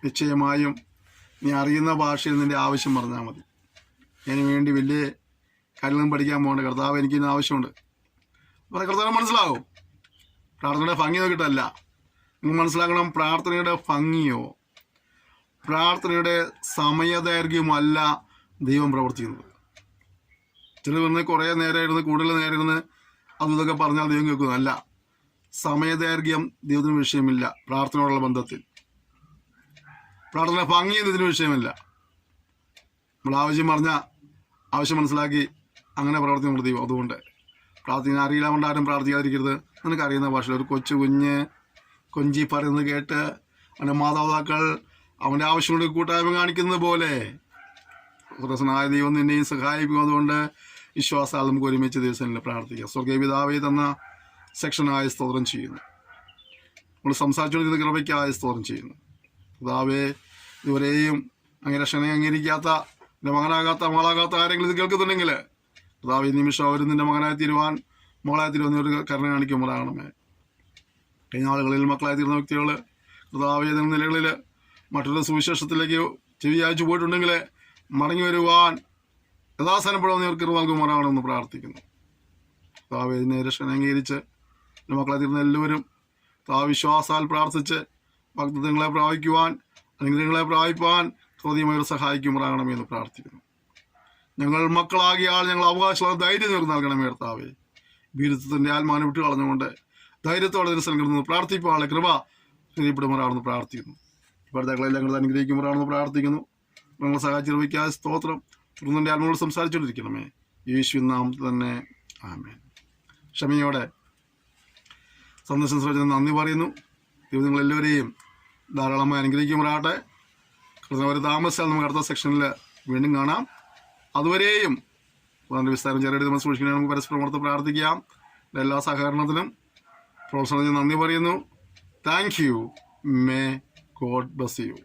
നിശ്ചയമായും നീ അറിയുന്ന ഭാഷയിൽ നിൻ്റെ ആവശ്യം പറഞ്ഞാൽ മതി. അതിന് വേണ്ടി വലിയ കാര്യങ്ങളും പഠിക്കാൻ പോകേണ്ട, കർത്താവ് എനിക്കിന്ന് ആവശ്യമുണ്ട് അപ്പോൾ കർത്താവ് മനസ്സിലാവും. പ്രാർത്ഥനയുടെ ഭംഗി നോക്കിയിട്ടല്ല, നിങ്ങൾ മനസ്സിലാക്കണം, പ്രാർത്ഥനയുടെ ഭംഗിയോ പ്രാർത്ഥനയുടെ സമയദൈർഘ്യമല്ല ദൈവം പ്രവർത്തിക്കുന്നത്. ചിലർ വന്ന് കുറേ നേരം ഇരുന്ന് കൂടുതൽ നേരം ഇരുന്ന് അതും ഇതൊക്കെ പറഞ്ഞാൽ ദൈവം കേൾക്കുന്നതല്ല. സമയദൈർഘ്യം ദൈവത്തിന് വിഷയമില്ല. പ്രാർത്ഥനയോടുള്ള ബന്ധത്തിൽ പ്രാർത്ഥന ഭംഗി ഇതിന് വിഷയമില്ല. നമ്മൾ ആവശ്യം പറഞ്ഞാൽ ആവശ്യം മനസ്സിലാക്കി അങ്ങനെ പ്രവർത്തിക്കുന്ന ദൈവം. അതുകൊണ്ട് പ്രാർത്ഥന അറിയില്ല കൊണ്ട് ആരും പ്രാർത്ഥിക്കാതിരിക്കരുത്. നിനക്കറിയുന്ന ഭാഷയിൽ ഒരു കൊച്ചു കുഞ്ഞ് കൊഞ്ചി പറയുന്നത് കേട്ട് അവൻ്റെ മാതാപിതാക്കൾ അവൻ്റെ ആവശ്യം കൊണ്ട് കൂട്ടായ്മ കാണിക്കുന്നത് പോലെ പ്രസന്നമായ ദൈവം നിന്നെയും സഹായിക്കും. അതുകൊണ്ട് വിശ്വാസാൽ നമുക്ക് ഒരുമിച്ച് ദിവസങ്ങളിൽ പ്രാർത്ഥിക്കാം. സ്വർഗീയ പിതാവേ തന്ന സെക്ഷനായ സ്തോത്രം ചെയ്യുന്നു. നമ്മൾ സംസാരിച്ചുകൊണ്ടിരുന്ന കൃപയ്ക്കായ സ്തോത്രം ചെയ്യുന്നു. പിതാവേ, ഇതുവരെയും അങ്ങനെ രക്ഷനെ അംഗീകരിക്കാത്ത എൻ്റെ മകനാകാത്ത മകളാകാത്ത ആരെങ്കിലും ഇത് കേൾക്കുന്നുണ്ടെങ്കിൽ പിതാവ് ഈ നിമിഷം അവർ നിൻ്റെ മകനായി തീരുവാൻ മകളായി തീരുവാൻ ഒരു കരുണ കാണിക്കുമ്പോഴാകണമേ. കഴിഞ്ഞ ആളുകളിൽ മക്കളായി തീർന്ന വ്യക്തികൾ പിതാവ് ഏതെങ്കിലും നിലകളിൽ മറ്റൊരു സുവിശേഷത്തിലേക്ക് ചെവി അയച്ചു പോയിട്ടുണ്ടെങ്കിൽ മടങ്ങി വരുവാൻ യഥാസ്ഥാനപ്പെടുന്ന കൃപ നൽകുമാറാകണമെന്ന് പ്രാർത്ഥിക്കുന്നു. പിതാവ് ഇതിനെ രക്ഷനെ അംഗീകരിച്ച് എൻ്റെ മക്കളായി തീർന്ന എല്ലാവരും വിശ്വാസാൽ പ്രാർത്ഥിച്ച് വാഗ്ദത്തങ്ങളെ പ്രാപിക്കുവാൻ അനുഗ്രഹങ്ങളെ പ്രാപിപ്പാൻ ഹൃദയമായി സഹായിക്കുമാറാകണമെന്ന് പ്രാർത്ഥിക്കുന്നു. ഞങ്ങൾ മക്കളാകിയാൽ ഞങ്ങൾ അവകാശമുള്ള ധൈര്യം നേർന്ന് നൽകണമേ കർത്താവേ. വീരത്വത്തിൻ്റെ ആത്മാവിനെ വിട്ടു കളഞ്ഞുകൊണ്ട് ധൈര്യത്തോടെ സ്ഥലങ്ങളിൽ പ്രാർത്ഥിപ്പാനുള്ള കൃപ ശരിപ്പെടുമാറാണെന്ന് പ്രാർത്ഥിക്കുന്നു. ഭർത്താക്കളെല്ലാം ഞങ്ങൾ അനുഗ്രഹിക്കുമാറാണെന്ന് പ്രാർത്ഥിക്കുന്നു. ഞങ്ങൾ സഹായിച്ച് നിർവഹിക്കാതെ സ്തോത്രം. തുടർന്നിൻ്റെ ആത്മാവോട് സംസാരിച്ചുകൊണ്ടിരിക്കണമേ. യേശുവിൻ നാമത്തിൽ തന്നെ ആമേൻ. ക്ഷമയോടെ സന്ദേശം ശ്രമിച്ചതിന് നന്ദി പറയുന്നു. ദൈവം നിങ്ങളെല്ലാവരെയും ധാരാളമായി അനുഗ്രഹിക്കുമാറാകട്ടെ. ഒരു താമസിച്ചാൽ നമുക്ക് അടുത്ത സെക്ഷനിൽ വീണ്ടും കാണാം. അതുവരെയും അതിൻ്റെ വിസ്താരം ചെറിയ നമ്മൾ സൂക്ഷിക്കണേ. നമുക്ക് പരസ്പരം ഓർത്ത് പ്രാർത്ഥിക്കാം. എല്ലാ സഹകരണത്തിനും പ്രോത്സാഹനത്തിന് നന്ദി പറയുന്നു. Thank you. May God bless you.